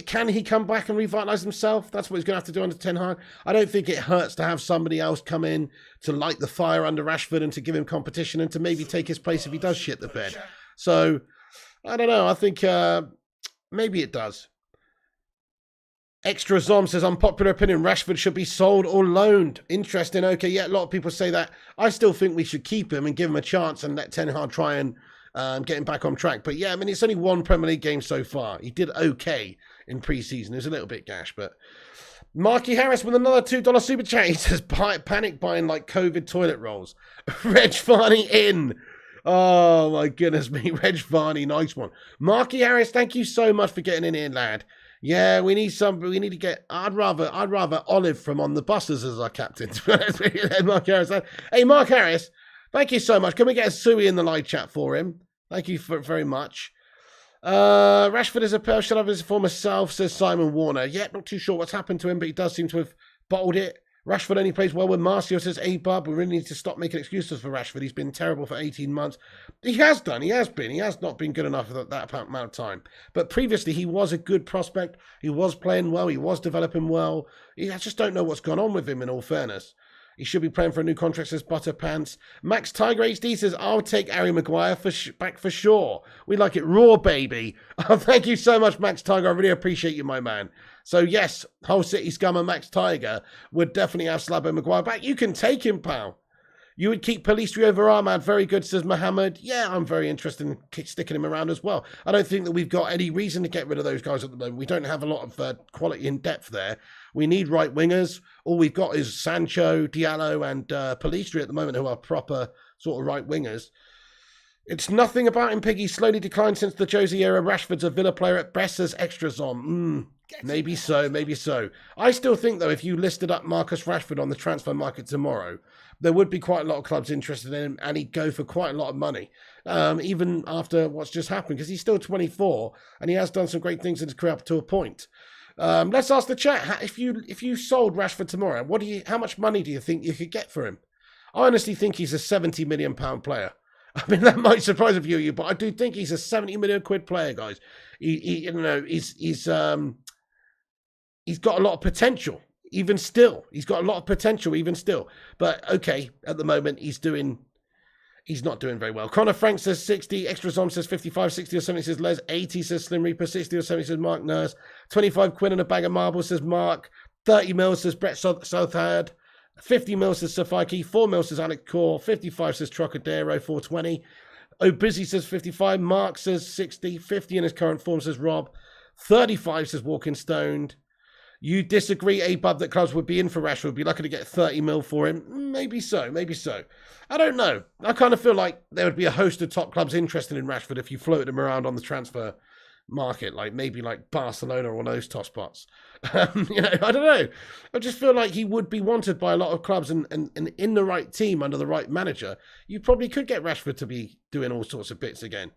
can he come back and revitalise himself? That's what he's going to have to do under Ten Hag. I don't think it hurts to have somebody else come in to light the fire under Rashford and to give him competition and to maybe take his place if he does shit the bed. So, I don't know. I think maybe it does. Extra Zom says, unpopular opinion, Rashford should be sold or loaned. Interesting. Okay, yeah, a lot of people say that. I still think we should keep him and give him a chance and let Ten Hag try and get him back on track. But yeah, I mean, it's only one Premier League game so far. He did okay in pre-season. It was a little bit gash, but... Marky Harris with another $2 super chat. He says, panic buying like COVID toilet rolls. Reg Varney in. Oh, my goodness me. Reg Varney, nice one. Marky Harris, thank you so much for getting in here, lad. Yeah, we need to get... I'd rather Olive from On the Buses as our captain. Mark Harris. Hey, Mark Harris, thank you so much. Can we get a Suey in the live chat for him? Thank you very much. Rashford is a player, shall have his former self, says Simon Warner. Yeah, not too sure what's happened to him, but he does seem to have bottled it. Rashford only plays well with Marcio, says A-Bub. We really need to stop making excuses for Rashford. He's been terrible for 18 months. He has done. He has been. He has not been good enough for that amount of time. But previously, he was a good prospect. He was playing well. He was developing well. I just don't know what's gone on with him, in all fairness. He should be playing for a new contract, says Butterpants. Max Tiger HD says, I'll take Harry Maguire back for sure. We like it raw, baby. Oh, thank you so much, Max Tiger. I really appreciate you, my man. So, yes, Hull City scummer Max Tiger would definitely have Slabo Maguire back. You can take him, pal. You would keep Pellistri over Ahmad. Very good, says Mohammed. Yeah, I'm very interested in sticking him around as well. I don't think that we've got any reason to get rid of those guys at the moment. We don't have a lot of quality in depth there. We need right wingers. All we've got is Sancho, Diallo, and Pellistri at the moment, who are proper sort of right wingers. It's nothing about him, Piggy. Slowly declined since the Josie era. Rashford's a Villa player at best, as extras on. Maybe so, maybe so. I still think, though, if you listed up Marcus Rashford on the transfer market tomorrow, there would be quite a lot of clubs interested in him, and he'd go for quite a lot of money, even after what's just happened, because he's still 24, and he has done some great things in his career up to a point. Let's ask the chat, if you sold Rashford tomorrow, how much money do you think you could get for him? I honestly think he's a £70 million player. I mean, that might surprise a few of you, but I do think he's a 70 million quid player, guys. He's got a lot of potential, even still. He's got a lot of potential, even still. But okay, at the moment, he's not doing very well. Connor Frank says 60. Extra Zom says 55, 60 or 70 says Les. 80 says Slim Reaper. 60 or 70 says Mark Nurse. 25 quid and a bag of marbles says Mark. 30 mil says Brett Southard. 50 mil says Safaki. 4 mil says Alec Core. 55 says Trocadero. 420. O'Busy says 55. Mark says 60. 50 in his current form says Rob. 35 says Walking Stoned. You disagree, A-Bub, that clubs would be in for Rashford, would be lucky to get 30 mil for him? Maybe so, maybe so. I don't know. I kind of feel like there would be a host of top clubs interested in Rashford if you floated him around on the transfer market, like maybe like Barcelona or one of those top spots. I don't know. I just feel like he would be wanted by a lot of clubs, and in the right team under the right manager, you probably could get Rashford to be doing all sorts of bits again.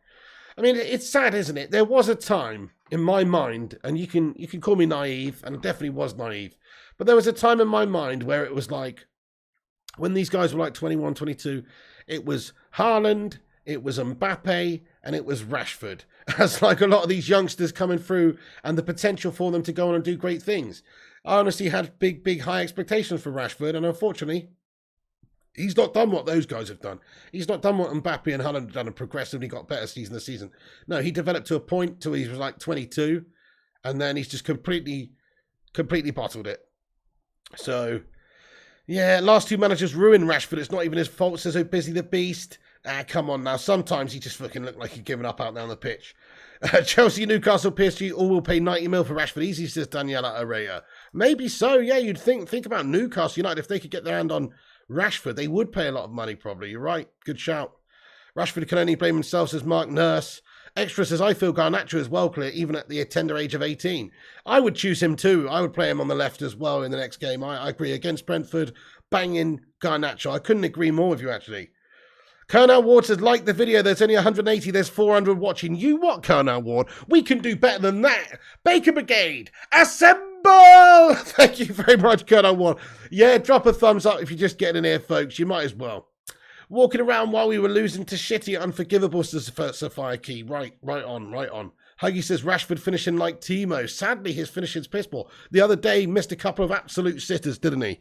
I mean, it's sad, isn't it? There was a time in my mind, and you can call me naive, and I definitely was naive, but there was a time in my mind where it was like, when these guys were like 21, 22, it was Haaland, it was Mbappe, and it was Rashford. As like a lot of these youngsters coming through and the potential for them to go on and do great things. I honestly had big, high expectations for Rashford, and unfortunately, he's not done what those guys have done. He's not done what Mbappe and Haaland have done and progressively got better season to season. No, he developed to a point till he was like 22, and then he's just completely bottled it. So, yeah, last two managers ruined Rashford. It's not even his fault, says O'Busy the Beast. Come on now. Sometimes he just fucking looked like he'd given up out there on the pitch. Chelsea, Newcastle, PSG all will pay 90 mil for Rashford. Easy, says Daniela Araya. Maybe so, yeah. You'd think about Newcastle United. If they could get their hand on Rashford, they would pay a lot of money probably. You're right. Good shout. Rashford can only blame himself, says Mark Nurse. Extra says, I feel Garnacho is well clear, even at the tender age of 18. I would choose him too. I would play him on the left as well in the next game. I agree. Against Brentford, banging Garnacho. I couldn't agree more with you, actually. Colonel Ward says, like the video, there's only 180, there's 400 watching. You what, Colonel Ward? We can do better than that. Baker Brigade, assemble! Thank you very much, Colonel Ward. Yeah, drop a thumbs up if you're just getting in here, folks. You might as well. Walking around while we were losing to shitty, unforgivable Sapphire Key. Right on. Huggy says, Rashford finishing like Timo. Sadly, his finishing's piss poor. The other day, missed a couple of absolute sitters, didn't he?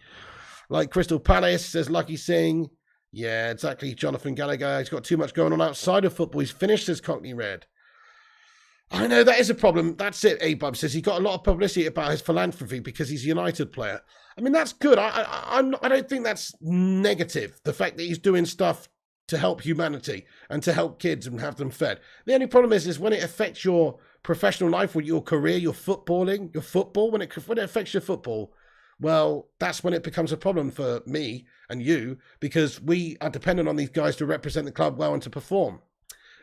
Like Crystal Palace, says Lucky Singh. Yeah, exactly. Jonathan Gallagher. He's got too much going on outside of football. He's finished as Cockney Red. I know, that is a problem. That's it, A-Bub says. He got a lot of publicity about his philanthropy because he's a United player. I mean, that's good. I don't think that's negative, the fact that he's doing stuff to help humanity and to help kids and have them fed. The only problem is when it affects your professional life, or your career, your football, when it affects your football, well, that's when it becomes a problem for me and you, because we are dependent on these guys to represent the club well and to perform.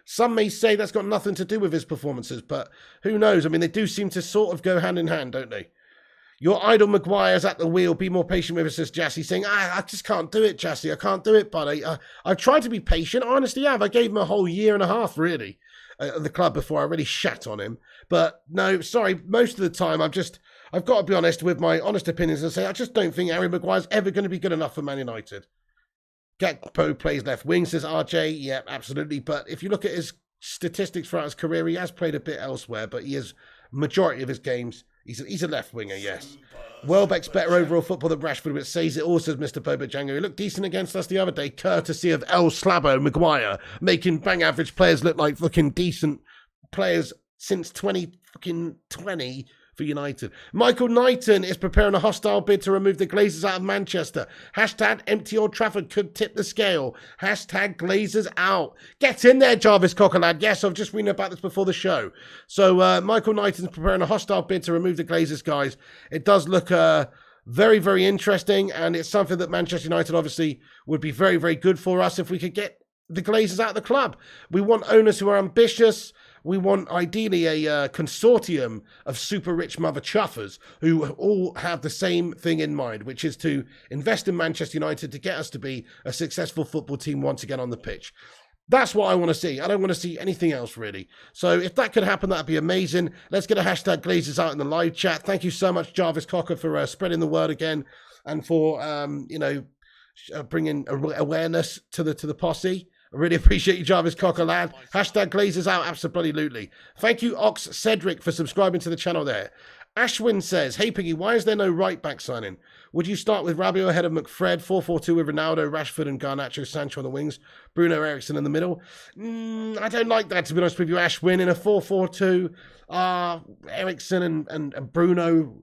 Some may say that's got nothing to do with his performances, but who knows? I mean, they do seem to sort of go hand in hand, don't they? Your idol Maguire's at the wheel. Be more patient with us, says Jassy, saying, I just can't do it, Jassy. I can't do it, buddy. I've tried to be patient. I honestly have. I gave him a whole year and a half, really, at the club before I really shat on him. But no, sorry, most of the time I've got to be honest with my honest opinions and say I just don't think Harry Maguire's ever going to be good enough for Man United. Gakpo plays left wing, says RJ. Yeah, absolutely. But if you look at his statistics throughout his career, he has played a bit elsewhere, but he has majority of his games. He's a left winger, yes. Welbeck's better overall football than Rashford, which says it all, says Mr. Boba Django. He looked decent against us the other day, courtesy of El Slabo Maguire, making bang average players look like fucking decent players since 2020 for United. Michael Knighton is preparing a hostile bid to remove the Glazers out of Manchester. Hashtag empty Old Trafford could tip the scale. Hashtag Glazers out. Get in there, Jarvis Cockerlad. Yes, I've just read about this before the show. So Michael Knighton's preparing a hostile bid to remove the Glazers, guys. It does look very, very interesting, and it's something that Manchester United obviously would be very, very good for us if we could get the Glazers out of the club. We want owners who are ambitious. We want, ideally, a consortium of super rich mother chuffers who all have the same thing in mind, which is to invest in Manchester United to get us to be a successful football team once again on the pitch. That's what I want to see. I don't want to see anything else, really. So if that could happen, that'd be amazing. Let's get a hashtag Glazers out in the live chat. Thank you so much, Jarvis Cocker, for spreading the word again and for, bringing awareness to the posse. I really appreciate you, Jarvis Cocker, lad. Hashtag Glazers out, absolutely. Thank you, Ox Cedric, for subscribing to the channel there. Ashwin says, hey, Piggy, why is there no right-back signing? Would you start with Rabiot ahead of McFred, 4-4-2 with Ronaldo, Rashford and Garnacho, Sancho on the wings, Bruno Eriksson in the middle? I don't like that, to be honest with you, Ashwin. In a 4-4-2, Eriksson and Bruno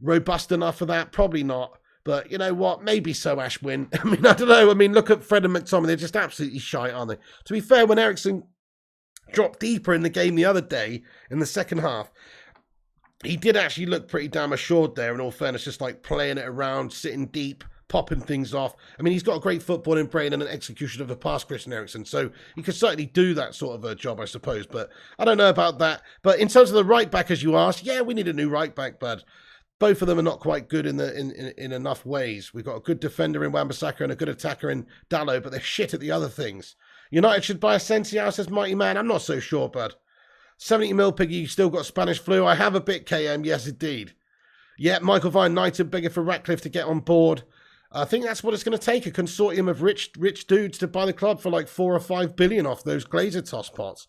robust enough for that? Probably not. But you know what? Maybe so, Ashwin. I mean, I don't know. I mean, look at Fred and McTominay. They're just absolutely shite, aren't they? To be fair, when Eriksson dropped deeper in the game the other day, in the second half, he did actually look pretty damn assured there, in all fairness, just like playing it around, sitting deep, popping things off. I mean, he's got a great footballing brain and an execution of the pass, Christian Eriksen, so he could certainly do that sort of a job, I suppose, but I don't know about that. But in terms of the right-back, as you asked, yeah, we need a new right-back, bud. Both of them are not quite good in enough ways. We've got a good defender in Wan-Bissaka and a good attacker in Dalot, but they're shit at the other things. United should buy Asensio, says Mighty Man. I'm not so sure, bud. 70 mil, Piggy, you still got Spanish flu? I have a bit, KM, yes, indeed. Yeah, Michael Vine Knighton begging for Ratcliffe to get on board. I think that's what it's going to take, a consortium of rich dudes to buy the club for like 4 or 5 billion off those Glazer tosspots.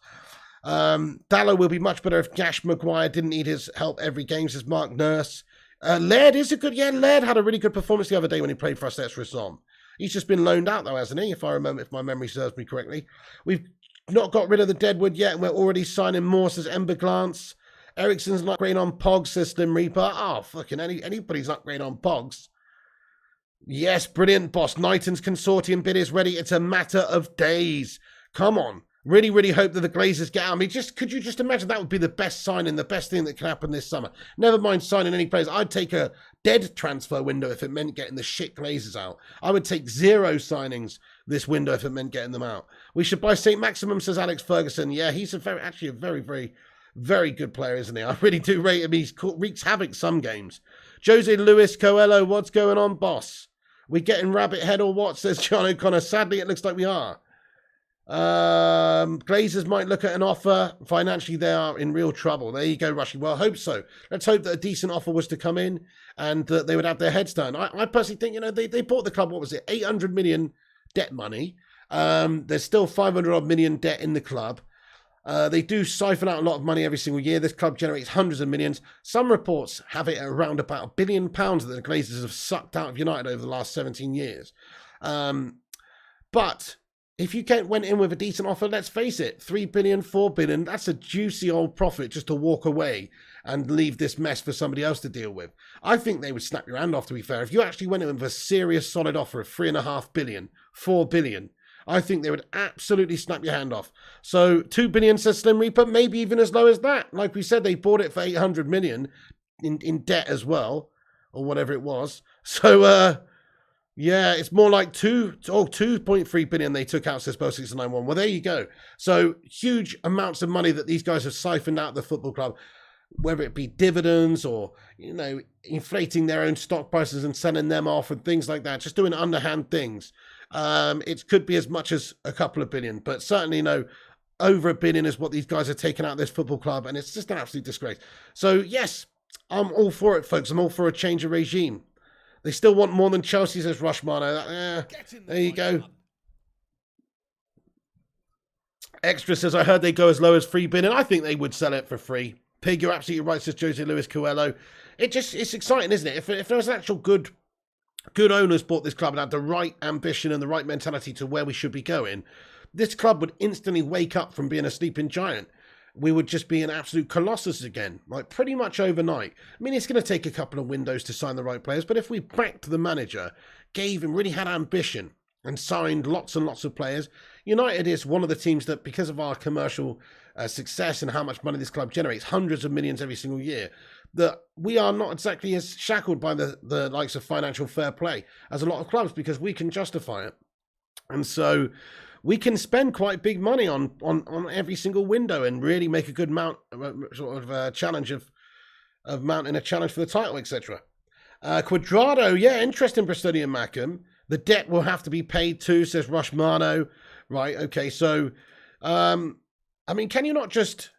Dallow will be much better if Gash Maguire didn't need his help every game, says Mark Nurse. Laird is a good, yeah, Laird had a really good performance the other day when he played for us. That's Rizom. He's just been loaned out though, hasn't he? If my memory serves me correctly. We've not got rid of the Deadwood yet, and we're already signing more, says Ember Glance. Ericsson's not great on Pogs, says Slim Reaper. Oh, fucking anybody's not great on Pogs. Yes, brilliant, boss. Knighton's consortium bid is ready. It's a matter of days. Come on. Really, really hope that the Glazers get out. I mean, could you just imagine that would be the best signing, the best thing that could happen this summer? Never mind signing any players. I'd take a dead transfer window if it meant getting the shit Glazers out. I would take 0 signings this window if it meant getting them out. We should buy St. Maximum, says Alex Ferguson. Yeah, he's actually a very, very, very good player, isn't he? I really do rate him. He wreaks havoc some games. Jose Luis Coelho, what's going on, boss? We getting rabbit head or what, says John O'Connor. Sadly, it looks like we are. Glazers might look at an offer. Financially, they are in real trouble. There you go, Rushy. Well, I hope so. Let's hope that a decent offer was to come in and that they would have their heads down. I personally think, you know, they bought the club, what was it, 800 million debt money. There's still 500 odd million debt in the club. They do siphon out a lot of money every single year. This club generates hundreds of millions. Some reports have it at around about £1 billion that the Glazers have sucked out of United over the last 17 years. But if you went in with a decent offer, let's face it, 3 billion, 4 billion, that's a juicy old profit just to walk away and leave this mess for somebody else to deal with. I think they would snap your hand off, to be fair. If you actually went in with a serious solid offer of 3.5 billion, 4 billion, I think they would absolutely snap your hand off. So 2 billion, says Slim Reaper, maybe even as low as that. Like we said, they bought it for 800 million in debt as well, or whatever it was. So, yeah, it's more like 2.3 billion they took out, says Bo691. Well, there you go. So huge amounts of money that these guys have siphoned out of the football club, whether it be dividends or, you know, inflating their own stock prices and selling them off and things like that, just doing underhand things. It could be as much as a couple of billion, but certainly, no, over $1 billion is what these guys are taking out of this football club, and it's just an absolute disgrace. So, yes, I'm all for it, folks. I'm all for a change of regime. They still want more than Chelsea, says Rushmano. There you go. Extra says, I heard they go as low as 3 billion. I think they would sell it for free. Pig, you're absolutely right, says Jose Luis Coelho. It's exciting, isn't it? If there was an actual good owners bought this club and had the right ambition and the right mentality to where we should be going, this club would instantly wake up from being a sleeping giant. We would just be an absolute colossus again, like pretty much overnight. I mean, it's going to take a couple of windows to sign the right players, but if we backed the manager, gave him, really had ambition, and signed lots and lots of players, United is one of the teams that, because of our commercial success and how much money this club generates, hundreds of millions every single year, that we are not exactly as shackled by the likes of financial fair play as a lot of clubs, because we can justify it. And so we can spend quite big money on every single window and really make a good challenge of mounting a challenge for the title, etc. Quadrado, yeah, interesting, Bristolian Mackham. The debt will have to be paid too, says Rushmano. Right, okay, so, I mean, can they not just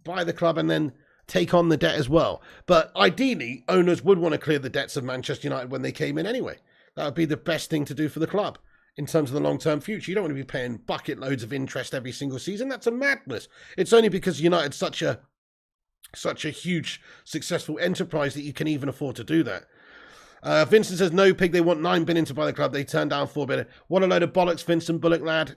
buy the club and then take on the debt as well? But ideally, owners would want to clear the debts of Manchester United when they came in anyway. That would be the best thing to do for the club. in terms of the long-term future. You don't want to be paying bucket loads of interest every single season. That's a madness. It's only because United's such a huge, successful enterprise that you can even afford to do that. Vincent says, no, Pig, they want 9 billion to buy the club. They turned down 4 billion. What a load of bollocks, Vincent Bullock, lad.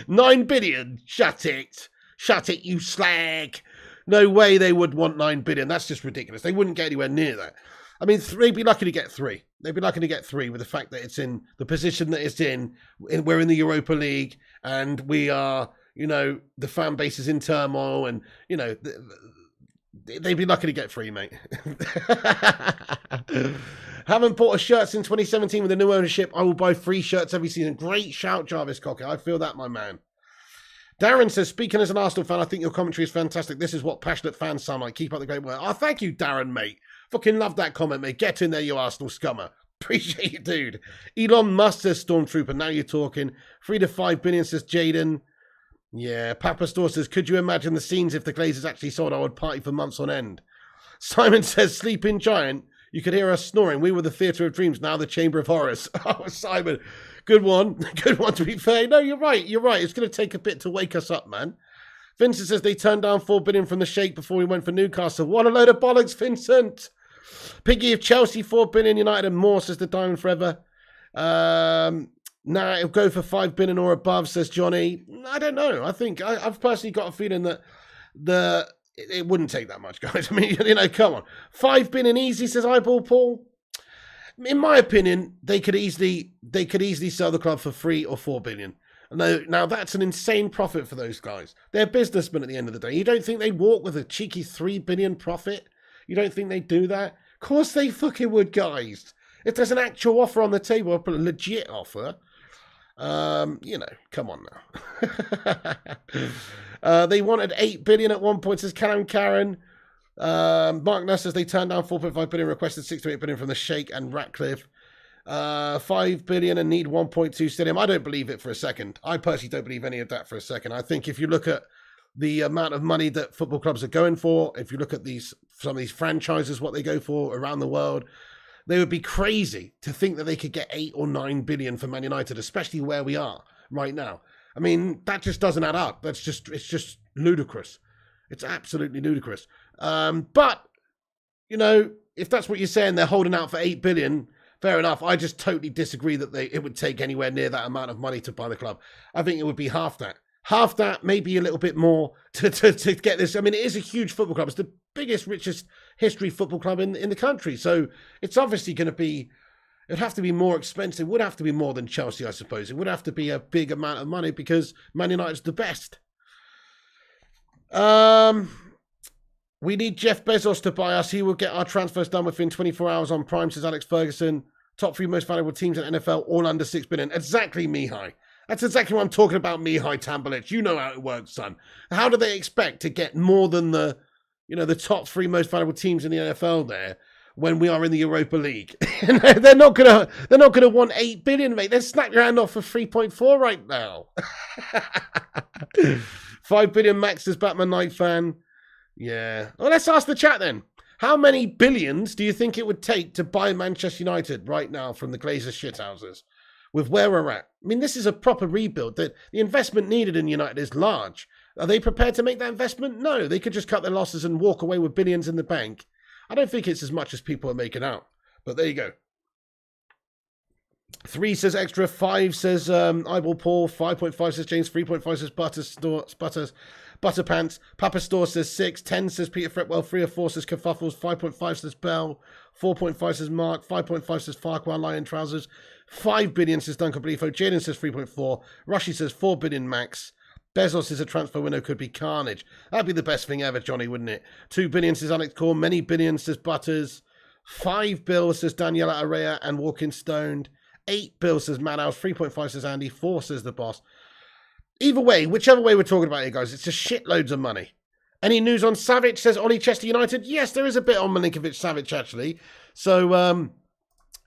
9 billion? Shut it. Shut it, you slag. No way they would want 9 billion. That's just ridiculous. They wouldn't get anywhere near that. I mean, they'd be lucky to get 3. They'd be lucky to get 3 with the fact that it's in the position that it's in. We're in the Europa League and we are, you know, the fan base is in turmoil and, you know, they'd be lucky to get 3, mate. Haven't bought a shirt since 2017 with the new ownership. I will buy 3 shirts every season. Great shout, Jarvis Cocker. I feel that, my man. Darren says, speaking as an Arsenal fan, I think your commentary is fantastic. This is what passionate fans sound like. Keep up the great work. Oh, thank you, Darren, mate. Fucking love that comment, mate. Get in there, you Arsenal scummer. Appreciate you, dude. Elon Musk says, Stormtrooper. Now you're talking. 3 to 5 billion says Jaden. Yeah, Papa Store says, could you imagine the scenes if the Glazers actually sold? I would party for months on end. Simon says, Sleeping Giant. You could hear us snoring. We were the Theatre of Dreams, now the Chamber of Horrors. Oh, Simon. Good one. Good one, to be fair. No, you're right. You're right. It's going to take a bit to wake us up, man. Vincent says they turned down 4 billion from the Sheikh before we went for Newcastle. What a load of bollocks, Vincent. Piggy of Chelsea, 4 billion. United and more, says the Diamond Forever. Nah, it'll go for 5 billion or above, says Johnny. I don't know. I think I've personally got a feeling that it wouldn't take that much, guys. I mean, you know, come on. 5 billion easy, says Eyeball Paul. In my opinion, they could easily sell the club for 3 or 4 billion. Now that's an insane profit for those guys. They're businessmen at the end of the day. You don't think they walk with a cheeky 3 billion profit? You don't think they do that? Of course they fucking would, guys. If there's an actual offer on the table, a legit offer, you know, come on now. They wanted 8 billion at one point, says Callum Karen. Mark Nuss says they turned down 4.5 billion, requested 6 to 8 billion from the Sheikh and Ratcliffe. 5 billion and need 1.2 stadium. I don't believe it for a second. I personally don't believe any of that for a second. I think if you look at the amount of money that football clubs are going for, if you look at some of these franchises, what they go for around the world, they would be crazy to think that they could get 8 or 9 billion for Man United, especially where we are right now. I mean, that just doesn't add up. It's just ludicrous. It's absolutely ludicrous. But, you know, if that's what you're saying, they're holding out for 8 billion, fair enough. I just totally disagree that it would take anywhere near that amount of money to buy the club. I think it would be half that. Half that, maybe a little bit more to get this. I mean, it is a huge football club. It's the biggest, richest history football club in the country. So it's obviously going to be, it'd have to be more expensive. It would have to be more than Chelsea, I suppose. It would have to be a big amount of money because Man United's the best. We need Jeff Bezos to buy us. He will get our transfers done within 24 hours on Prime, says Alex Ferguson. Top 3 most valuable teams in NFL, all under 6 billion. Exactly, Mihai. That's exactly what I'm talking about, Mihai Tambalic. You know how it works, son. How do they expect to get more than the top 3 most valuable teams in the NFL there when we are in the Europa League? They're not gonna want 8 billion, mate. They'll snap your hand off for 3.4 right now. 5 billion max as Batman Knight fan. Yeah. Well, let's ask the chat then. How many billions do you think it would take to buy Manchester United right now from the Glazers shithouses? With where we're at. I mean, this is a proper rebuild. The investment needed in United is large. Are they prepared to make that investment? No. They could just cut their losses and walk away with billions in the bank. I don't think it's as much as people are making out. But there you go. 3 says extra. 5 says Eyeball Paul. 5.5 says James. 3.5 says Butterpants. Papa Store says 6. 10 says Peter Fretwell. 3 or 4 says Kerfuffles. 5.5 says Bell. 4.5 says Mark. 5.5 says Farquhar Lion Trousers. 5 billion says Duncan Blifo. Jaden says 3.4. Rushy says 4 billion max. Bezos says a transfer window could be carnage. That'd be the best thing ever, Johnny, wouldn't it? 2 billion says Alex Core. Many billions says Butters. 5 bills says Daniela Arrea and Walking Stoned. 8 bills says Madhouse. 3.5 says Andy. 4 says the boss. Either way, whichever way we're talking about it, guys, it's just shitloads of money. Any news on Savic, says Ollie Chester United? Yes, there is a bit on Milinkovic-Savic, actually. So,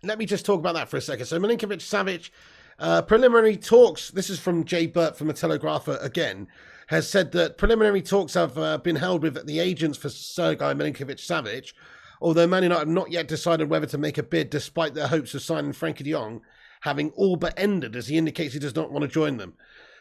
let me just talk about that for a second. So Milinkovic-Savic, preliminary talks, this is from Jay Burt from the Telegraph again, has said that preliminary talks have been held with the agents for Sergei Milinkovic-Savic, although Man United have not yet decided whether to make a bid despite their hopes of signing Frankie de Jong. having all but ended, as he indicates he does not want to join them.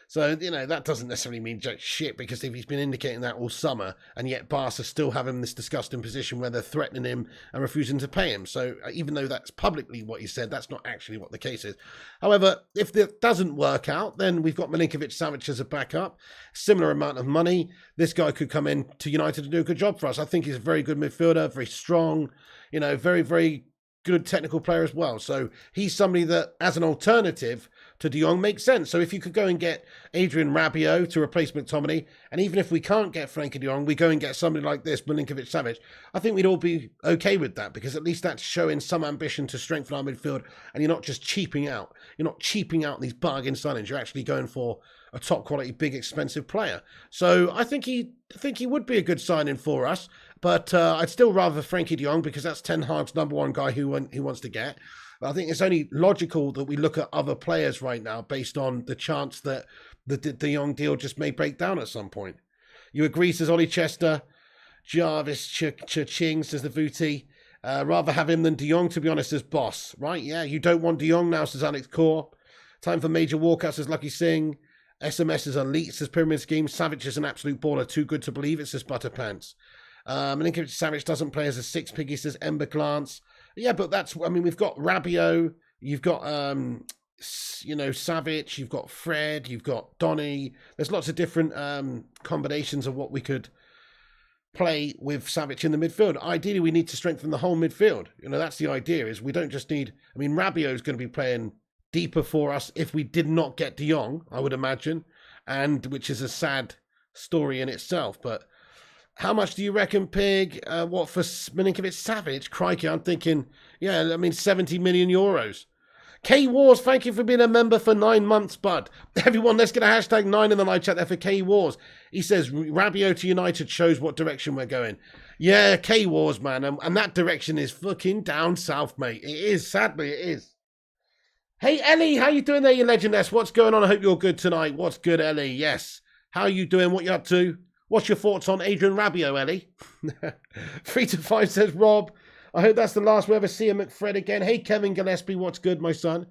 So, you know, that doesn't necessarily mean jack shit, because if he's been indicating that all summer, and yet Barca still have him in this disgusting position where they're threatening him and refusing to pay him. So even though that's publicly what he said, that's not actually what the case is. However, if that doesn't work out, then we've got Milinkovic-Savic as a backup. Similar amount of money. This guy could come in to United and do a good job for us. I think he's a very good midfielder, very strong, you know, very, very good technical player as well. So he's somebody that, as an alternative to De Jong, makes sense. So if you could go and get Adrian Rabiot to replace McTominay, and even if we can't get Frankie De Jong, we go and get somebody like this, Milinkovic-Savic, I think we'd all be okay with that, because at least that's showing some ambition to strengthen our midfield, and you're not just cheaping out. You're not cheaping out these bargain signings. You're actually going for a top quality, big, expensive player. So I think he would be a good signing for us. But I'd still rather Frankie De Jong, because that's Ten Hag's number one guy who wants to get. But I think it's only logical that we look at other players right now based on the chance that the De Jong deal just may break down at some point. You agree, says Ollie Chester. Jarvis Ching, says the Vooty. Rather have him than De Jong, to be honest, as boss. Right, yeah, you don't want De Jong now, says Alex Core. Time for major walkouts, says Lucky Singh. SMS is elite, says Pyramid Scheme. Savage is an absolute baller, too good to believe it, says Butterpants. Milinkovic-Savic doesn't play as a six piggy, says Ember Glance. Yeah, but that's, I mean, we've got Rabiot, you've got, you know, Savic, you've got Fred, you've got Donny. There's lots of different combinations of what we could play with Savic in the midfield. Ideally, we need to strengthen the whole midfield. You know, that's the idea, is we don't just need, I mean, Rabiot is going to be playing deeper for us if we did not get De Jong, I would imagine, and which is a sad story in itself, but how much do you reckon, Pig? What for Milinkovic-Savic? Crikey, I'm thinking, yeah, I mean, 70 million euros. K-Wars, thank you for being a member for 9 months, bud. Everyone, let's get a hashtag 9 in the live chat there for K-Wars. He says, Rabiot to United shows what direction we're going. Yeah, K-Wars, man, and that direction is fucking down south, mate. It is, sadly, it is. Hey, Ellie, how you doing there, you legendess? What's going on? I hope you're good tonight. What's good, Ellie? Yes. How are you doing? What you up to? What's your thoughts on Adrian Rabiot, Ellie? 3 to 5, says Rob. I hope that's the last we ever see of McFred again. Hey, Kevin Gillespie, what's good, my son?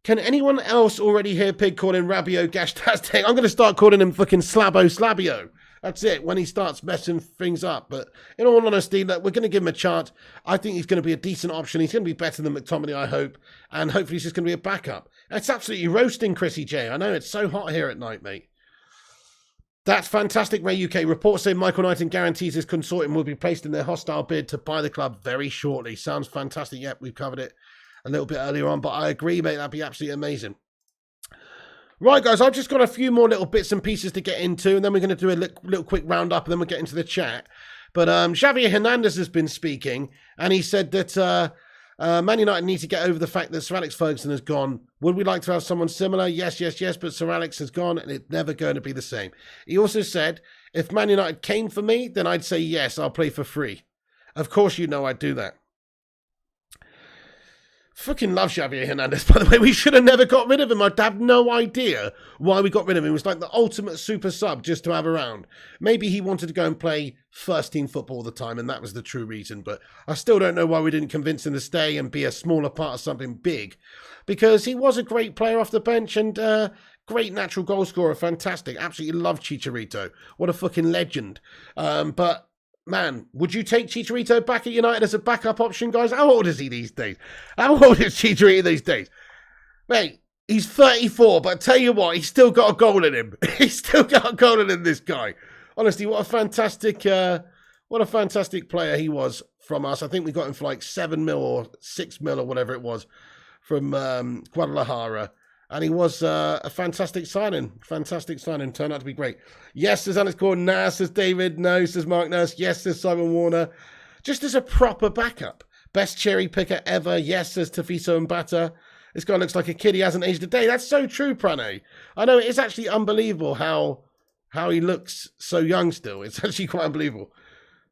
Can anyone else already hear Pig calling Rabiot Gashtastic? I'm going to start calling him fucking Slabio. That's it, when he starts messing things up. But in all honesty, look, we're going to give him a chance. I think he's going to be a decent option. He's going to be better than McTominay, I hope. And hopefully he's just going to be a backup. It's absolutely roasting, Chrissy J. I know, it's so hot here at night, mate. That's fantastic, Ray UK. Reports say Michael Knighton guarantees his consortium will be placed in their hostile bid to buy the club very shortly. Sounds fantastic. Yep, we've covered it a little bit earlier on, but I agree, mate. That'd be absolutely amazing. Right, guys, I've just got a few more little bits and pieces to get into, and then we're going to do a little quick roundup, and then we'll get into the chat. But Xavier Hernandez has been speaking, and he said that Man United need to get over the fact that Sir Alex Ferguson has gone. Would we like to have someone similar? Yes, but Sir Alex has gone, and it's never going to be the same. He also said, if Man United came for me, then I'd say yes, I'll play for free. Of course you know I'd do that. Fucking love Xavier Hernandez, by the way. We should have never got rid of him. I'd have no idea why we got rid of him. It was like the ultimate super sub just to have around. Maybe he wanted to go and play first-team football all the time, and that was the true reason. But I still don't know why we didn't convince him to stay and be a smaller part of something big. Because he was a great player off the bench and great natural goal scorer. Fantastic. Absolutely love Chicharito. What a fucking legend. But... man, would you take Chicharito back at United as a backup option, guys? How old is he these days? How old is Chicharito these days? Mate, he's 34, but I tell you what, he's still got a goal in him. He's still got a goal in him, this guy. Honestly, what a fantastic player he was from us. I think we got him for like 7 mil or 6 mil or whatever it was from Guadalajara. And he was a fantastic signing. Turned out to be great. Yes, says Alex Gordon. Nah, says David. No, says Mark Nurse. Yes, says Simon Warner. Just as a proper backup. Best cherry picker ever. Yes, says Tafiso Mbata. This guy looks like a kid. He hasn't aged a day. That's so true, Prane. I know, it's actually unbelievable how he looks so young still. It's actually quite unbelievable.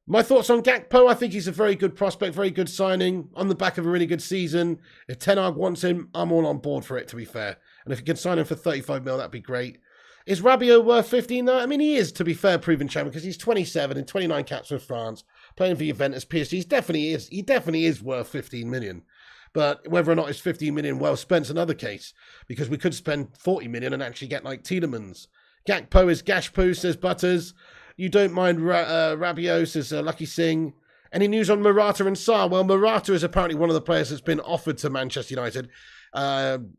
My thoughts on Gakpo, I think he's a very good prospect, very good signing, on the back of a really good season. If Ten Hag wants him, I'm all on board for it, to be fair. And if you can sign him for 35 mil, that'd be great. Is Rabiot worth 15 though? I mean, he is, to be fair, proven champion, because he's 27 and 29 caps for France, playing for Juventus, PSG. He definitely is worth 15 million. But whether or not it's 15 million well spent is another case, because we could spend 40 million and actually get like Tielemans. Gakpo is Gashpo, says Butters. You don't mind Rabiot, says Lucky Singh. Any news on Morata and Sarr? Well, Morata is apparently one of the players that's been offered to Manchester United.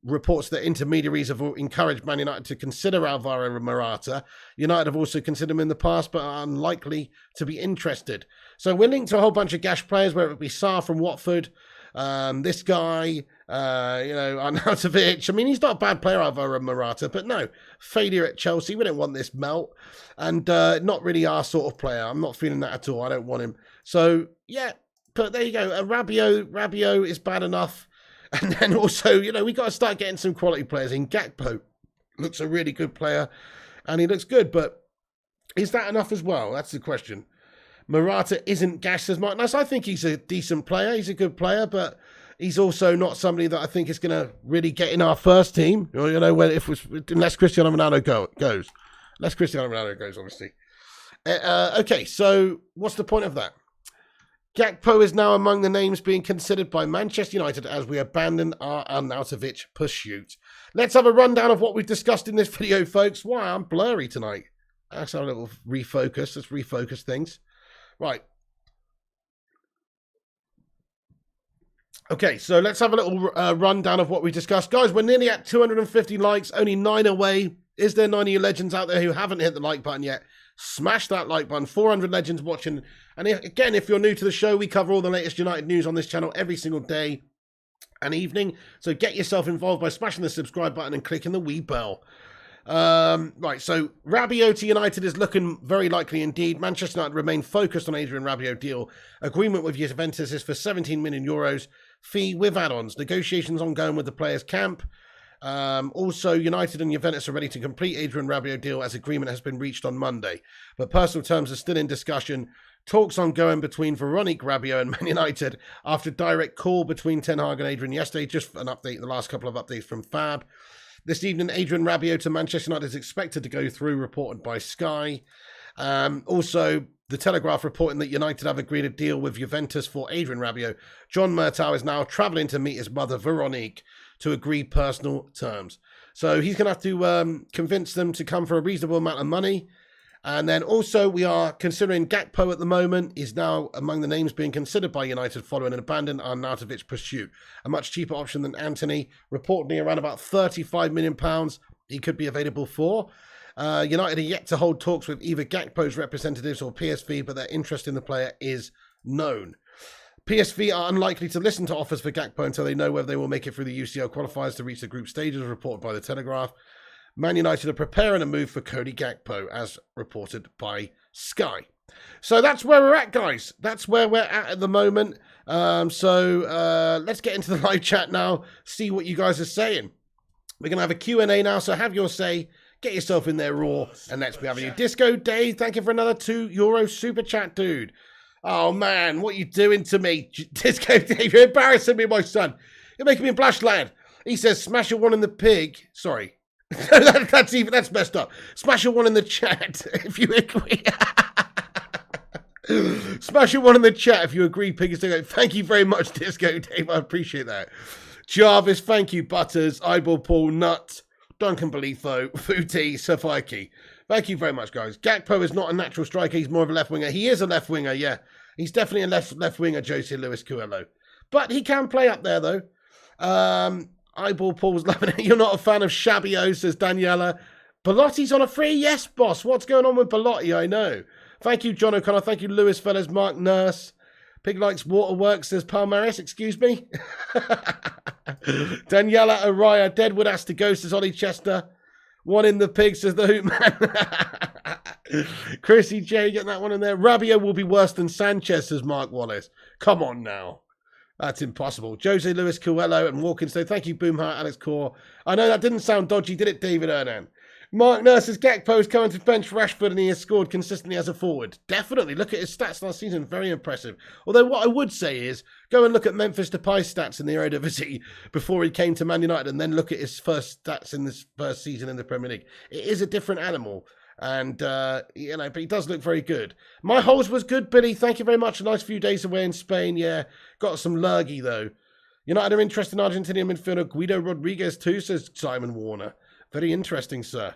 Reports that intermediaries have encouraged Man United to consider Alvaro Morata. United have also considered him in the past, but are unlikely to be interested. So we're linked to a whole bunch of Gash players, whether it be Sarr from Watford, this guy, Arnautovic. I mean, he's not a bad player, Alvaro Morata, but no, failure at Chelsea. We don't want this melt, and not really our sort of player. I'm not feeling that at all. I don't want him. So yeah, but there you go. Rabiot is bad enough. And then also, we got to start getting some quality players in. Gakpo looks a really good player, and he looks good, but is that enough as well? That's the question. Morata isn't gassed as much. Nice. I think he's a decent player. He's a good player, but he's also not somebody that I think is going to really get in our first team. Unless Cristiano Ronaldo goes. Unless Cristiano Ronaldo goes, obviously. Okay, so what's the point of that? Gakpo is now among the names being considered by Manchester United as we abandon our Arnautovic pursuit. Let's have a rundown of what we've discussed in this video, folks. Why, I'm blurry tonight. Let's have a little refocus. Let's refocus things. Right. Okay, so let's have a little rundown of what we discussed. Guys, we're nearly at 250 likes, only 9 away. Is there 9 of you legends out there who haven't hit the like button yet? Smash that like button. 400 legends watching. And again, if you're new to the show, we cover all the latest United news on this channel every single day and evening. So get yourself involved by smashing the subscribe button and clicking the wee bell. Right, so Rabiot to United is looking very likely indeed. Manchester United remain focused on Adrien Rabiot deal. Agreement with Juventus is for 17 million euros. Fee with add-ons. Negotiations ongoing with the players' camp. Also, United and Juventus are ready to complete Adrien Rabiot deal as agreement has been reached on Monday. But personal terms are still in discussion. Talks ongoing between Veronique Rabiot and Man United after direct call between Ten Hag and Adrien yesterday. Just an update, the last couple of updates from Fab. This evening, Adrien Rabiot to Manchester United is expected to go through, reported by Sky. Also, The Telegraph reporting that United have agreed a deal with Juventus for Adrien Rabiot. John Murtow is now travelling to meet his mother, Veronique, to agree personal terms. So he's going to have to convince them to come for a reasonable amount of money. And then also we are considering Gakpo at the moment is now among the names being considered by United following an abandoned Arnautovic pursuit. A much cheaper option than Anthony, reportedly around about £35 million he could be available for. United are yet to hold talks with either Gakpo's representatives or PSV, but their interest in the player is known. PSV are unlikely to listen to offers for Gakpo until they know whether they will make it through the UCL qualifiers to reach the group stages, reported by The Telegraph. Man United are preparing a move for Cody Gakpo, as reported by Sky. So that's where we're at, guys. That's where we're at the moment. So let's get into the live chat now, see what you guys are saying. We're going to have a Q&A now, so have your say. Get yourself in there raw, and let's be having you. Disco Dave, thank you for another €2 super chat, dude. Oh, man, what are you doing to me? Disco Dave, you're embarrassing me, my son. You're making me blush, lad. He says, smash a one in the pig. Sorry. that's messed up. Smash a one in the chat if you agree. Smash a one in the chat if you agree, pig is to. Thank you very much, Disco Dave. I appreciate that. Jarvis, thank you, Butters, Eyeball Paul, Nut, Duncan Belifo, Futi, Safiki. Thank you very much, guys. Gakpo is not a natural striker. He's more of a left winger. He is a left winger, yeah. He's definitely a left winger, Jose Luis Coelho. But he can play up there, though. Eyeball Paul's loving it. You're not a fan of Shabio, says Daniela. Belotti's on a free? Yes, boss. What's going on with Belotti? I know. Thank you, John O'Connor. Thank you, Lewis Fellas, Mark Nurse. Pig likes waterworks, says Palmaris. Excuse me. Daniela Araya. Deadwood has to go, says Ollie Chester. One in the pig, says the Hoot Man. Chrissy J, getting that one in there. Rabiot will be worse than Sanchez, says Mark Wallace. Come on now. That's impossible. Jose Luis Coelho and Walkinstone. Thank you, Boomheart, Alex Core. I know that didn't sound dodgy, did it, David Ernan? Mark Nurse says Gakpo is coming to bench Rashford and he has scored consistently as a forward. Definitely. Look at his stats last season. Very impressive. Although what I would say is go and look at Memphis Depay's stats in the Eredivisie before he came to Man United and then look at his first stats in this first season in the Premier League. It is a different animal. And, but he does look very good. My holes was good, Billy. Thank you very much. A nice few days away in Spain. Yeah, got some lurgy, though. United are interested in Argentinian midfielder Guido Rodriguez too, says Simon Warner. Very interesting, sir.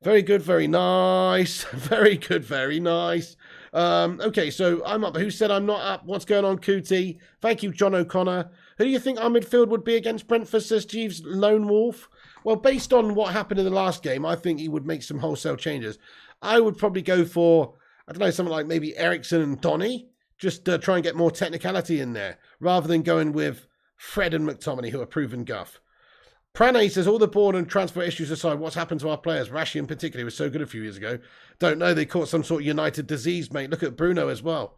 Very good, very nice. Very good, very nice. Okay, so I'm up. Who said I'm not up? What's going on, Cootie? Thank you, John O'Connor. Who do you think our midfield would be against Brentford, says Jeeves Lone Wolf? Well, based on what happened in the last game, I think he would make some wholesale changes. I would probably go for, I don't know, something like maybe Ericsson and Donny. Just try and get more technicality in there, rather than going with Fred and McTominay, who are proven guff. Prane says, all the board and transfer issues aside, what's happened to our players? Rashi in particular was so good a few years ago. Don't know, they caught some sort of United disease, mate. Look at Bruno as well.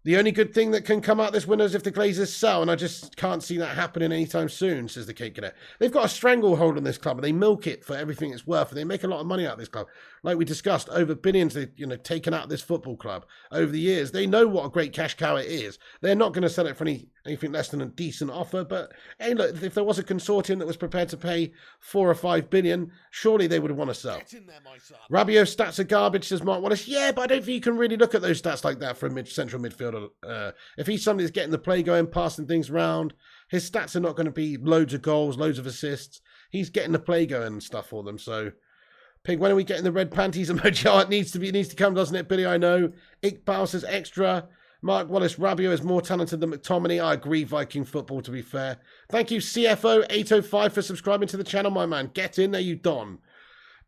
The only good thing that can come out this window is if the Glazers sell, and I just can't see that happening anytime soon, says the Cake Cadet. They've got a stranglehold on this club, and they milk it for everything it's worth, and they make a lot of money out of this club. Like we discussed, over billions they've taken out of this football club over the years. They know what a great cash cow it is. They're not going to sell it for anything less than a decent offer, but hey, look, if there was a consortium that was prepared to pay 4 or 5 billion, surely they would want to sell. Rabiot stats are garbage, says Mark Wallace. Yeah, but I don't think you can really look at those stats like that for a central midfielder. If he's somebody that's getting the play going, passing things around, his stats are not going to be loads of goals, loads of assists. He's getting the play going and stuff for them. So, Pig, when are we getting the red panties emoji? Oh, it needs to come, doesn't it, Billy? I know. Iqbal says extra. Mark Wallace, Rabiot is more talented than McTominay. I agree, Viking football, to be fair. Thank you, CFO805, for subscribing to the channel, my man. Get in there, you don.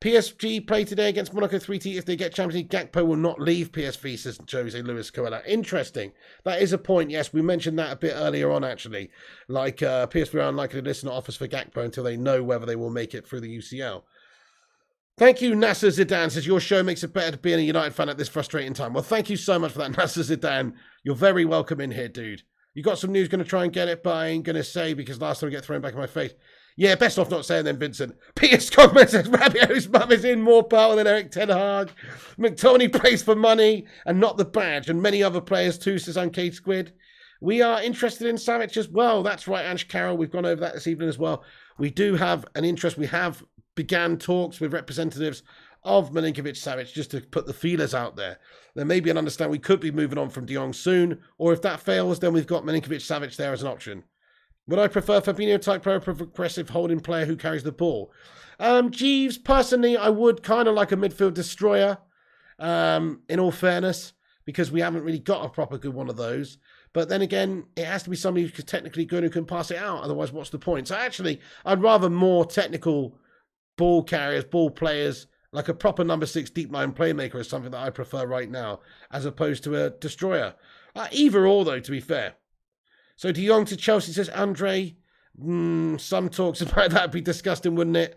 PSG play today against Monaco 3T. If they get Champions League, Gakpo will not leave PSV, says Jose Luis Coella. Interesting. That is a point. Yes, we mentioned that a bit earlier on, actually. Like, PSV are unlikely to listen to offers for Gakpo until they know whether they will make it through the UCL. Thank you, Nasser Zidane, says your show makes it better to be a United fan at this frustrating time. Well, thank you so much for that, Nasser Zidane. You're very welcome in here, dude. You got some news, going to try and get it, but I ain't going to say because last time I get thrown back in my face. Yeah, best off not saying then, Vincent. Peter Scogman says Rabiot's mum is in more power than Eric Ten Hag. McTominay prays for money and not the badge, and many other players too, says Uncaged Squid. We are interested in Savic as well. That's right, Ange Carroll. We've gone over that this evening as well. We do have an interest. We have began talks with representatives of Milinkovic-Savic just to put the feelers out there. There may be an understanding we could be moving on from De Jong soon, or if that fails, then we've got Milinkovic-Savic there as an option. Would I prefer Fabinho-type player, progressive holding player who carries the ball? Jeeves, personally, I would kind of like a midfield destroyer, in all fairness, because we haven't really got a proper good one of those. But then again, it has to be somebody who's technically good who can pass it out. Otherwise, what's the point? So actually, I'd rather more technical ball carriers, ball players, like a proper number 6 deep line playmaker is something that I prefer right now, as opposed to a destroyer. Either or, though, to be fair. So De Jong to Chelsea, says Andre. Some talks about that would be disgusting, wouldn't it?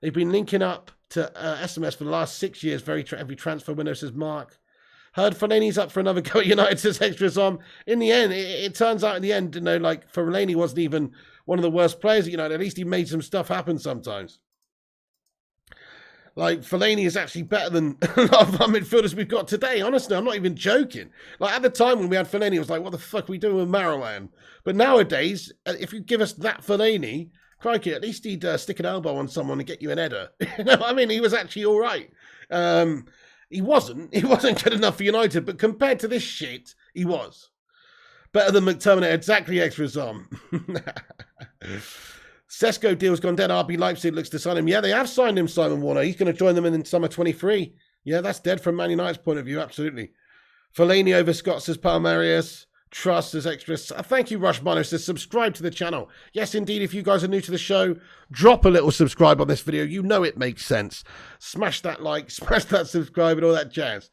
They've been linking up to SMS for the last 6 years, every transfer window, says Mark. Heard Fellaini's up for another go at United, says Extras on. In the end, it turns out in the end, like Fellaini wasn't even one of the worst players at United. At least he made some stuff happen sometimes. Like, Fellaini is actually better than a lot of our midfielders we've got today. Honestly, I'm not even joking. Like, at the time when we had Fellaini, it was like, what the fuck are we doing with Marouane? But nowadays, if you give us that Fellaini, crikey, at least he'd stick an elbow on someone and get you an header. You know what I mean? He was actually all right. He wasn't good enough for United, but compared to this shit, he was. Better than McTominay, exactly, extras on. Sesko deal's gone dead. RB Leipzig looks to sign him. Yeah, they have signed him, Simon Warner. He's going to join them in summer 23. Yeah, that's dead from Man United's point of view, absolutely. Fellaini over Scott, says Palmarius. Trust as extras. Thank you, Rushmano, says subscribe to the channel. Yes, indeed, if you guys are new to the show, drop a little subscribe on this video. You know it makes sense. Smash that like, smash that subscribe and all that jazz.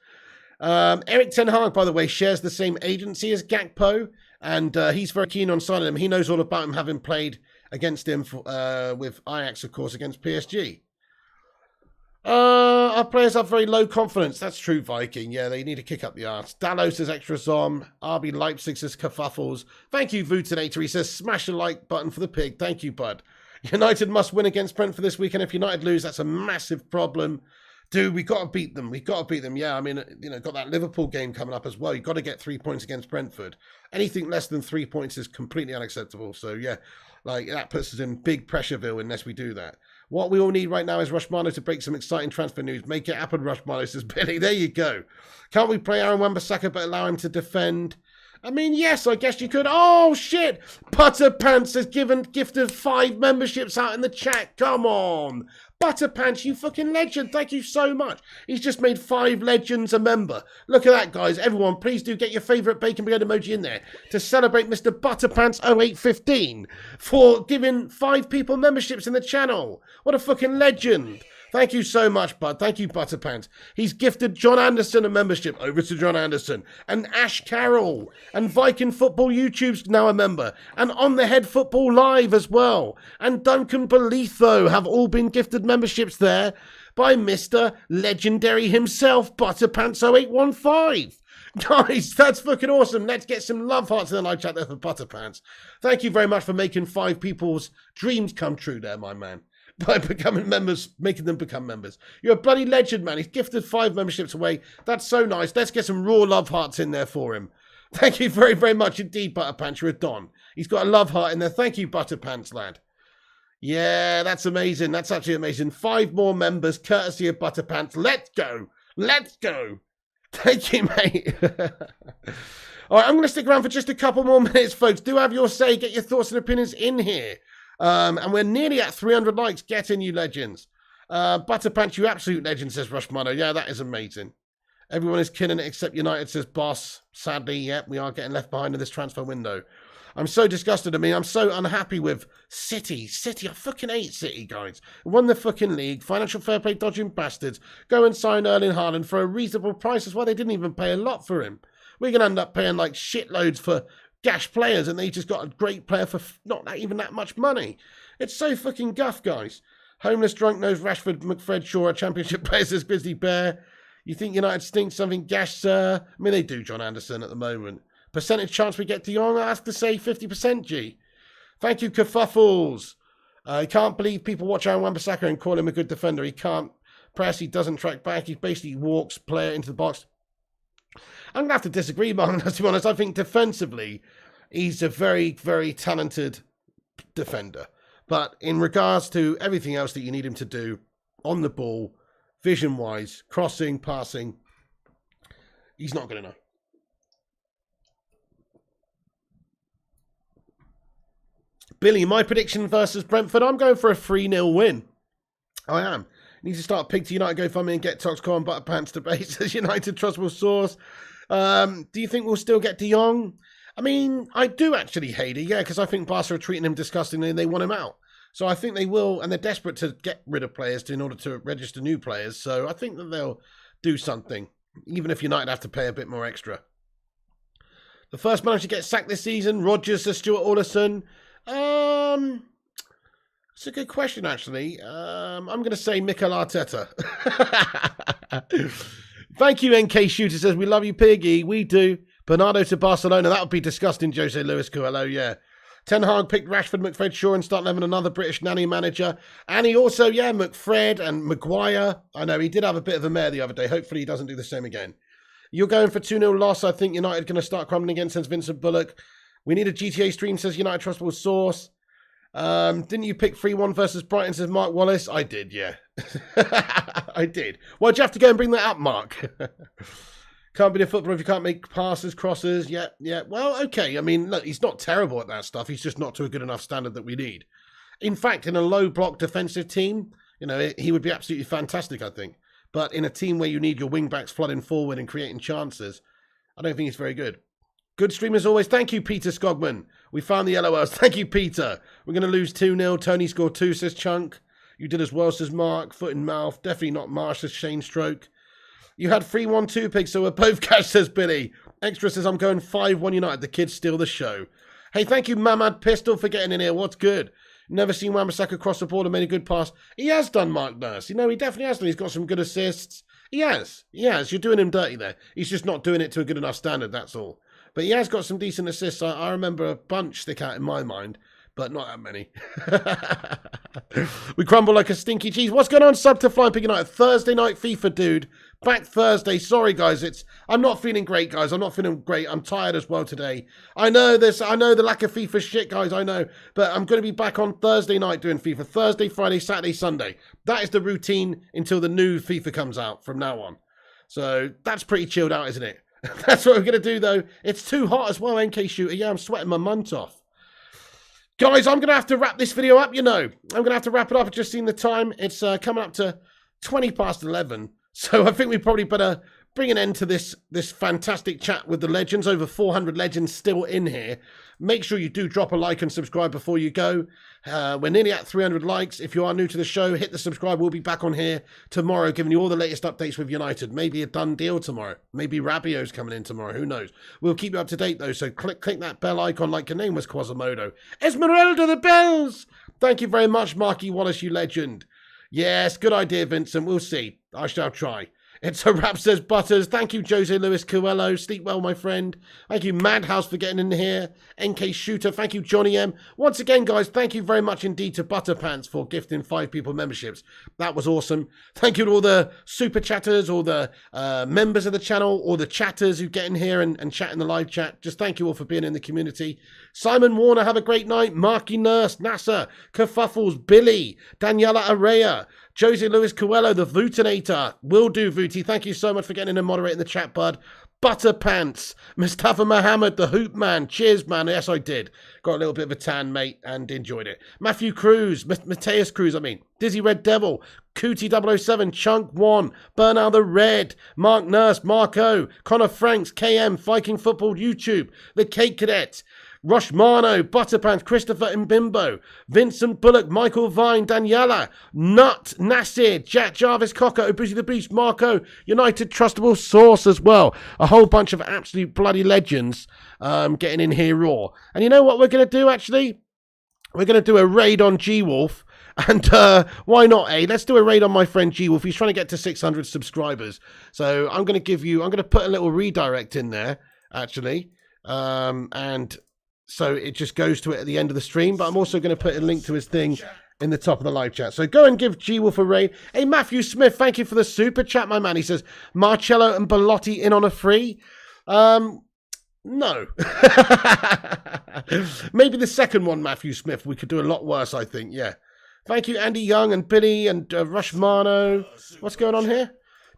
Eric Ten Hag, by the way, shares the same agency as Gakpo, and he's very keen on signing him. He knows all about him, having played against him with Ajax, of course, against PSG. Our players have very low confidence. That's true, Viking. Yeah, they need to kick up the arse. Dallo says extra Zom. RB Leipzig says kerfuffles. Thank you, Vutinator. He says smash the like button for the pig. Thank you, bud. United must win against Brentford this weekend. If United lose, that's a massive problem. Dude, we got to beat them. We got to beat them. Yeah, I mean, got that Liverpool game coming up as well. You've got to get 3 points against Brentford. Anything less than 3 points is completely unacceptable. So, yeah, like that puts us in big Pressureville unless we do that. What we all need right now is Rushmano to break some exciting transfer news. Make it happen, Rushmano, says Billy. There you go. Can't we play Aaron Wan-Bissaka but allow him to defend? I mean, yes, I guess you could. Oh, shit. Butterpants has gifted 5 memberships out in the chat. Come on. Butterpants, you fucking legend. Thank you so much. He's just made 5 legends a member. Look at that, guys. Everyone, please do get your favourite bacon brigade emoji in there to celebrate Mr. Butterpants 0815 for giving 5 people memberships in the channel. What a fucking legend. Thank you so much, bud. Thank you, Butterpants. He's gifted John Anderson a membership. Over to John Anderson. And Ash Carroll. And Viking Football YouTube's now a member. And On The Head Football Live as well. And Duncan Belitho have all been gifted memberships there by Mr. Legendary himself, Butterpants 0815. Guys, that's fucking awesome. Let's get some love hearts in the live chat there for Butterpants. Thank you very much for making 5 people's dreams come true there, my man. By becoming members, making them become members. You're a bloody legend, man. He's gifted 5 memberships away. That's so nice. Let's get some raw love hearts in there for him. Thank you very, very much indeed, Butterpants. You're a don. He's got a love heart in there. Thank you, Butterpants, lad. Yeah, that's amazing. That's actually amazing. 5 more members, courtesy of Butterpants. Let's go. Let's go. Thank you, mate. All right, I'm going to stick around for just a couple more minutes, folks. Do have your say. Get your thoughts and opinions in here. And we're nearly at 300 likes. Get in, you legends. Butterpants, you absolute legend, says Rushmano. Yeah, that is amazing. Everyone is killing it except United, says Boss. Sadly, yeah, we are getting left behind in this transfer window. I'm so disgusted. I mean, I'm so unhappy with City. City, I fucking hate City, guys. Won the fucking league. Financial fair play dodging bastards. Go and sign Erling Haaland for a reasonable price as well. They didn't even pay a lot for him. We're going to end up paying like shitloads for gash players, and they just got a great player for not even that much money. It's so fucking guff, guys. Homeless drunk knows Rashford, McFred, Shaw are championship players as Grizzly Bear. You think United stinks something gash, sir? I mean, they do, John Anderson, at the moment. Percentage chance we get De Jong? I have to say 50%, G. Thank you, Kerfuffles. I can't believe people watch Aaron Wan-Bissaka and call him a good defender. He can't press, he doesn't track back, he basically walks player into the box. I'm going to have to disagree, Martin, to be honest. I think defensively, he's a very, very talented defender. But in regards to everything else that you need him to do on the ball, vision-wise, crossing, passing, he's not good enough. Billy, my prediction versus Brentford, I'm going for a 3-0 win. I am. Need to start Pig to United GoFundMe and get Toxco and Butterpants debate, says United Trustable Source. Do you think we'll still get De Jong? I mean, I do actually hate it, yeah, because I think Barca are treating him disgustingly and they want him out. So I think they will, and they're desperate to get rid of players in order to register new players. So I think that they'll do something, even if United have to pay a bit more extra. The first manager to get sacked this season, Rodgers, says Stuart Alderson. It's a good question, actually. I'm going to say Mikel Arteta. Thank you, NK Shooter says, we love you, Piggy. We do. Bernardo to Barcelona. That would be disgusting, Jose Luis Coelho, yeah. Ten Hag picked Rashford, McFred, Shaw and start 11, another British nanny manager. And he also, yeah, McFred and Maguire. I know, he did have a bit of a mare the other day. Hopefully he doesn't do the same again. You're going for 2-0 loss. I think United going to start crumbling again, says Vincent Bullock. We need a GTA stream, says United Trustable Source. Didn't you pick 3-1 versus Brighton, says Mark Wallace? I did, yeah. I did. Why'd you have to go and bring that up, Mark? Can't be a footballer if you can't make passes, crosses. Yeah, yeah. Well, okay. I mean, look, he's not terrible at that stuff. He's just not to a good enough standard that we need. In fact, in a low block defensive team, you know, he would be absolutely fantastic, I think. But in a team where you need your wing-backs flooding forward and creating chances, I don't think he's very good. Good stream as always. Thank you, Peter Scogman. We found the LOLs. Thank you, Peter. We're going to lose 2-0. Tony scored 2, says Chunk. You did as well, says Mark. Foot in mouth. Definitely not Marsh, says Shane Stroke. You had 3-1-2 picks, so we're both cash, says Billy. Extra says, I'm going 5-1 United. The kids steal the show. Hey, thank you, Mamad Pistol, for getting in here. What's good? Never seen Wan-Bissaka cross the board and made a good pass. He has done, Mark Nurse. You know, he definitely has done. He's got some good assists. He has. You're doing him dirty there. He's just not doing it to a good enough standard, that's all. But he has got some decent assists. I remember a bunch stick out in my mind, but not that many. We crumble like a stinky cheese. What's going on? Sub to Flying Pig United. Thursday night FIFA, dude. Back Thursday. Sorry, guys. I'm not feeling great, guys. I'm not feeling great. I'm tired as well today. I know this. I know the lack of FIFA shit, guys. I know. But I'm going to be back on Thursday night doing FIFA. Thursday, Friday, Saturday, Sunday. That is the routine until the new FIFA comes out from now on. So that's pretty chilled out, isn't it? That's what we're going to do, though. It's too hot as well, NK Shooter. Yeah, I'm sweating my munt off. Guys, I'm going to have to wrap this video up, you know. I'm going to have to wrap it up. I've just seen the time. It's coming up to 20 past 11. So I think we probably better bring an end to this fantastic chat with the legends. Over 400 legends still in here. Make sure you do drop a like and subscribe before you go. We're nearly at 300 likes. If you are new to the show, hit the subscribe. We'll be back on here tomorrow, giving you all the latest updates with United. Maybe a done deal tomorrow. Maybe Rabiot's coming in tomorrow. Who knows? We'll keep you up to date, though. So click that bell icon like your name was Quasimodo. Esmeralda the bells! Thank you very much, Marky Wallace, you legend. Yes, good idea, Vincent. We'll see. I shall try. It's a wrap, says Butters. Thank you, Jose Luis Coelho. Sleep well, my friend. Thank you, Madhouse, for getting in here. NK Shooter. Thank you, Johnny M. Once again, guys, thank you very much indeed to Butterpants for gifting 5 people memberships. That was awesome. Thank you to all the super chatters, all the members of the channel, all the chatters who get in here and chat in the live chat. Just thank you all for being in the community. Simon Warner, have a great night. Marky Nurse, NASA, Kerfuffles, Billy, Daniela Arrea, Jose Luis Coelho, the Vootinator. Will do, Vooty. Thank you so much for getting in and moderating the chat, bud. Butterpants, Mustafa Mohammed, the Hoop Man. Cheers, man. Yes, I did. Got a little bit of a tan, mate, and enjoyed it. Matthew Cruz, Mateus Cruz, Dizzy Red Devil, Cootie 007, Chunk 1, Bernal the Red, Mark Nurse, Marco, Connor Franks, KM, Viking Football YouTube, The Cake Cadet, Rushmano, Butterpants, Christopher Mbimbo, Vincent Bullock, Michael Vine, Daniela, Nut, Nasir, Jack Jarvis, Cocker, Obusi the Beast, Marco, United Trustable Source as well. A whole bunch of absolute bloody legends getting in here raw. And you know what we're going to do, actually? We're going to do a raid on G-Wolf. And why not, eh? Let's do a raid on my friend G-Wolf. He's trying to get to 600 subscribers. So I'm going to put a little redirect in there, actually. And so it just goes to it at the end of the stream. But I'm also going to put a link to his thing in the top of the live chat. So go and give G-Wolf a raid. Hey, Matthew Smith, thank you for the super chat, my man. He says, Marcello and Belotti in on a free. No. Maybe the second one, Matthew Smith. We could do a lot worse, I think. Yeah. Thank you, Andy Young and Billy and Rushmano. What's going on here?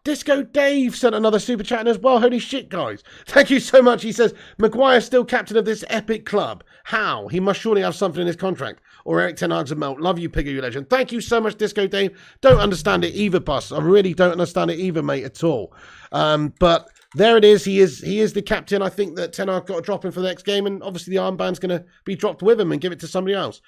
Disco Dave sent another super chat in as well. Holy shit, guys. Thank you so much. He says, Maguire's still captain of this epic club. How? He must surely have something in his contract. Or Eric Ten Hag's a melt. Love you, Piggy, you legend. Thank you so much, Disco Dave. Don't understand it either, Bus. I really don't understand it either, mate, at all. But there it is. He is the captain. I think that Ten Hag got to drop him for the next game. And obviously the armband's going to be dropped with him and give it to somebody else.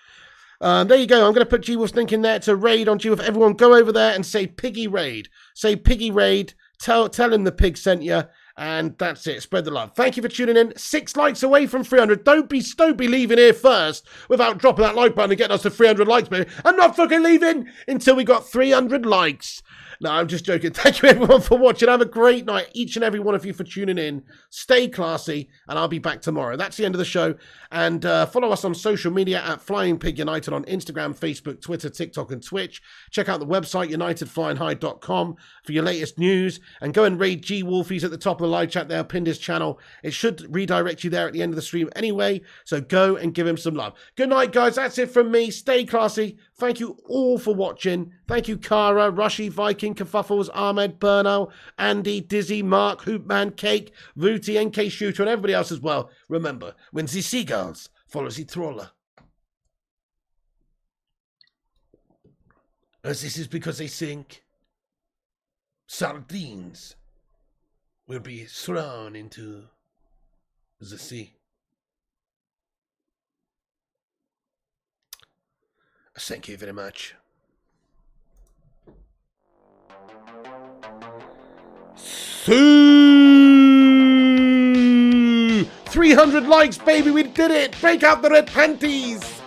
There you go. I'm going to put G-Wolf's link in there to raid on G-Wolf. Everyone go over there and say Piggy Raid. Say Piggy Raid. Tell him the pig sent you. And that's it. Spread the love. Thank you for tuning in. 6 likes away from 300. Don't be leaving here first without dropping that like button and getting us to 300 likes, baby. I'm not fucking leaving until we got 300 likes. No, I'm just joking. Thank you, everyone, for watching. Have a great night, each and every one of you, for tuning in. Stay classy, and I'll be back tomorrow. That's the end of the show. And follow us on social media at Flying Pig United on Instagram, Facebook, Twitter, TikTok, and Twitch. Check out the website, unitedflyandhigh.com, for your latest news. And go and raid G-Wolf. He's at the top of the live chat there. Pinned his channel. It should redirect you there at the end of the stream anyway. So go and give him some love. Good night, guys. That's it from me. Stay classy. Thank you all for watching. Thank you, Kara, Rushy, Viking, Kerfuffles, Ahmed, Bernal, Andy, Dizzy, Mark, Hoopman, Cake, Vooty, NK Shooter, and everybody else as well. Remember, when the seagulls follow the trawler. As this is because they think sardines will be thrown into the sea. Thank you very much. 300 likes, baby. We did it. Break out the red panties.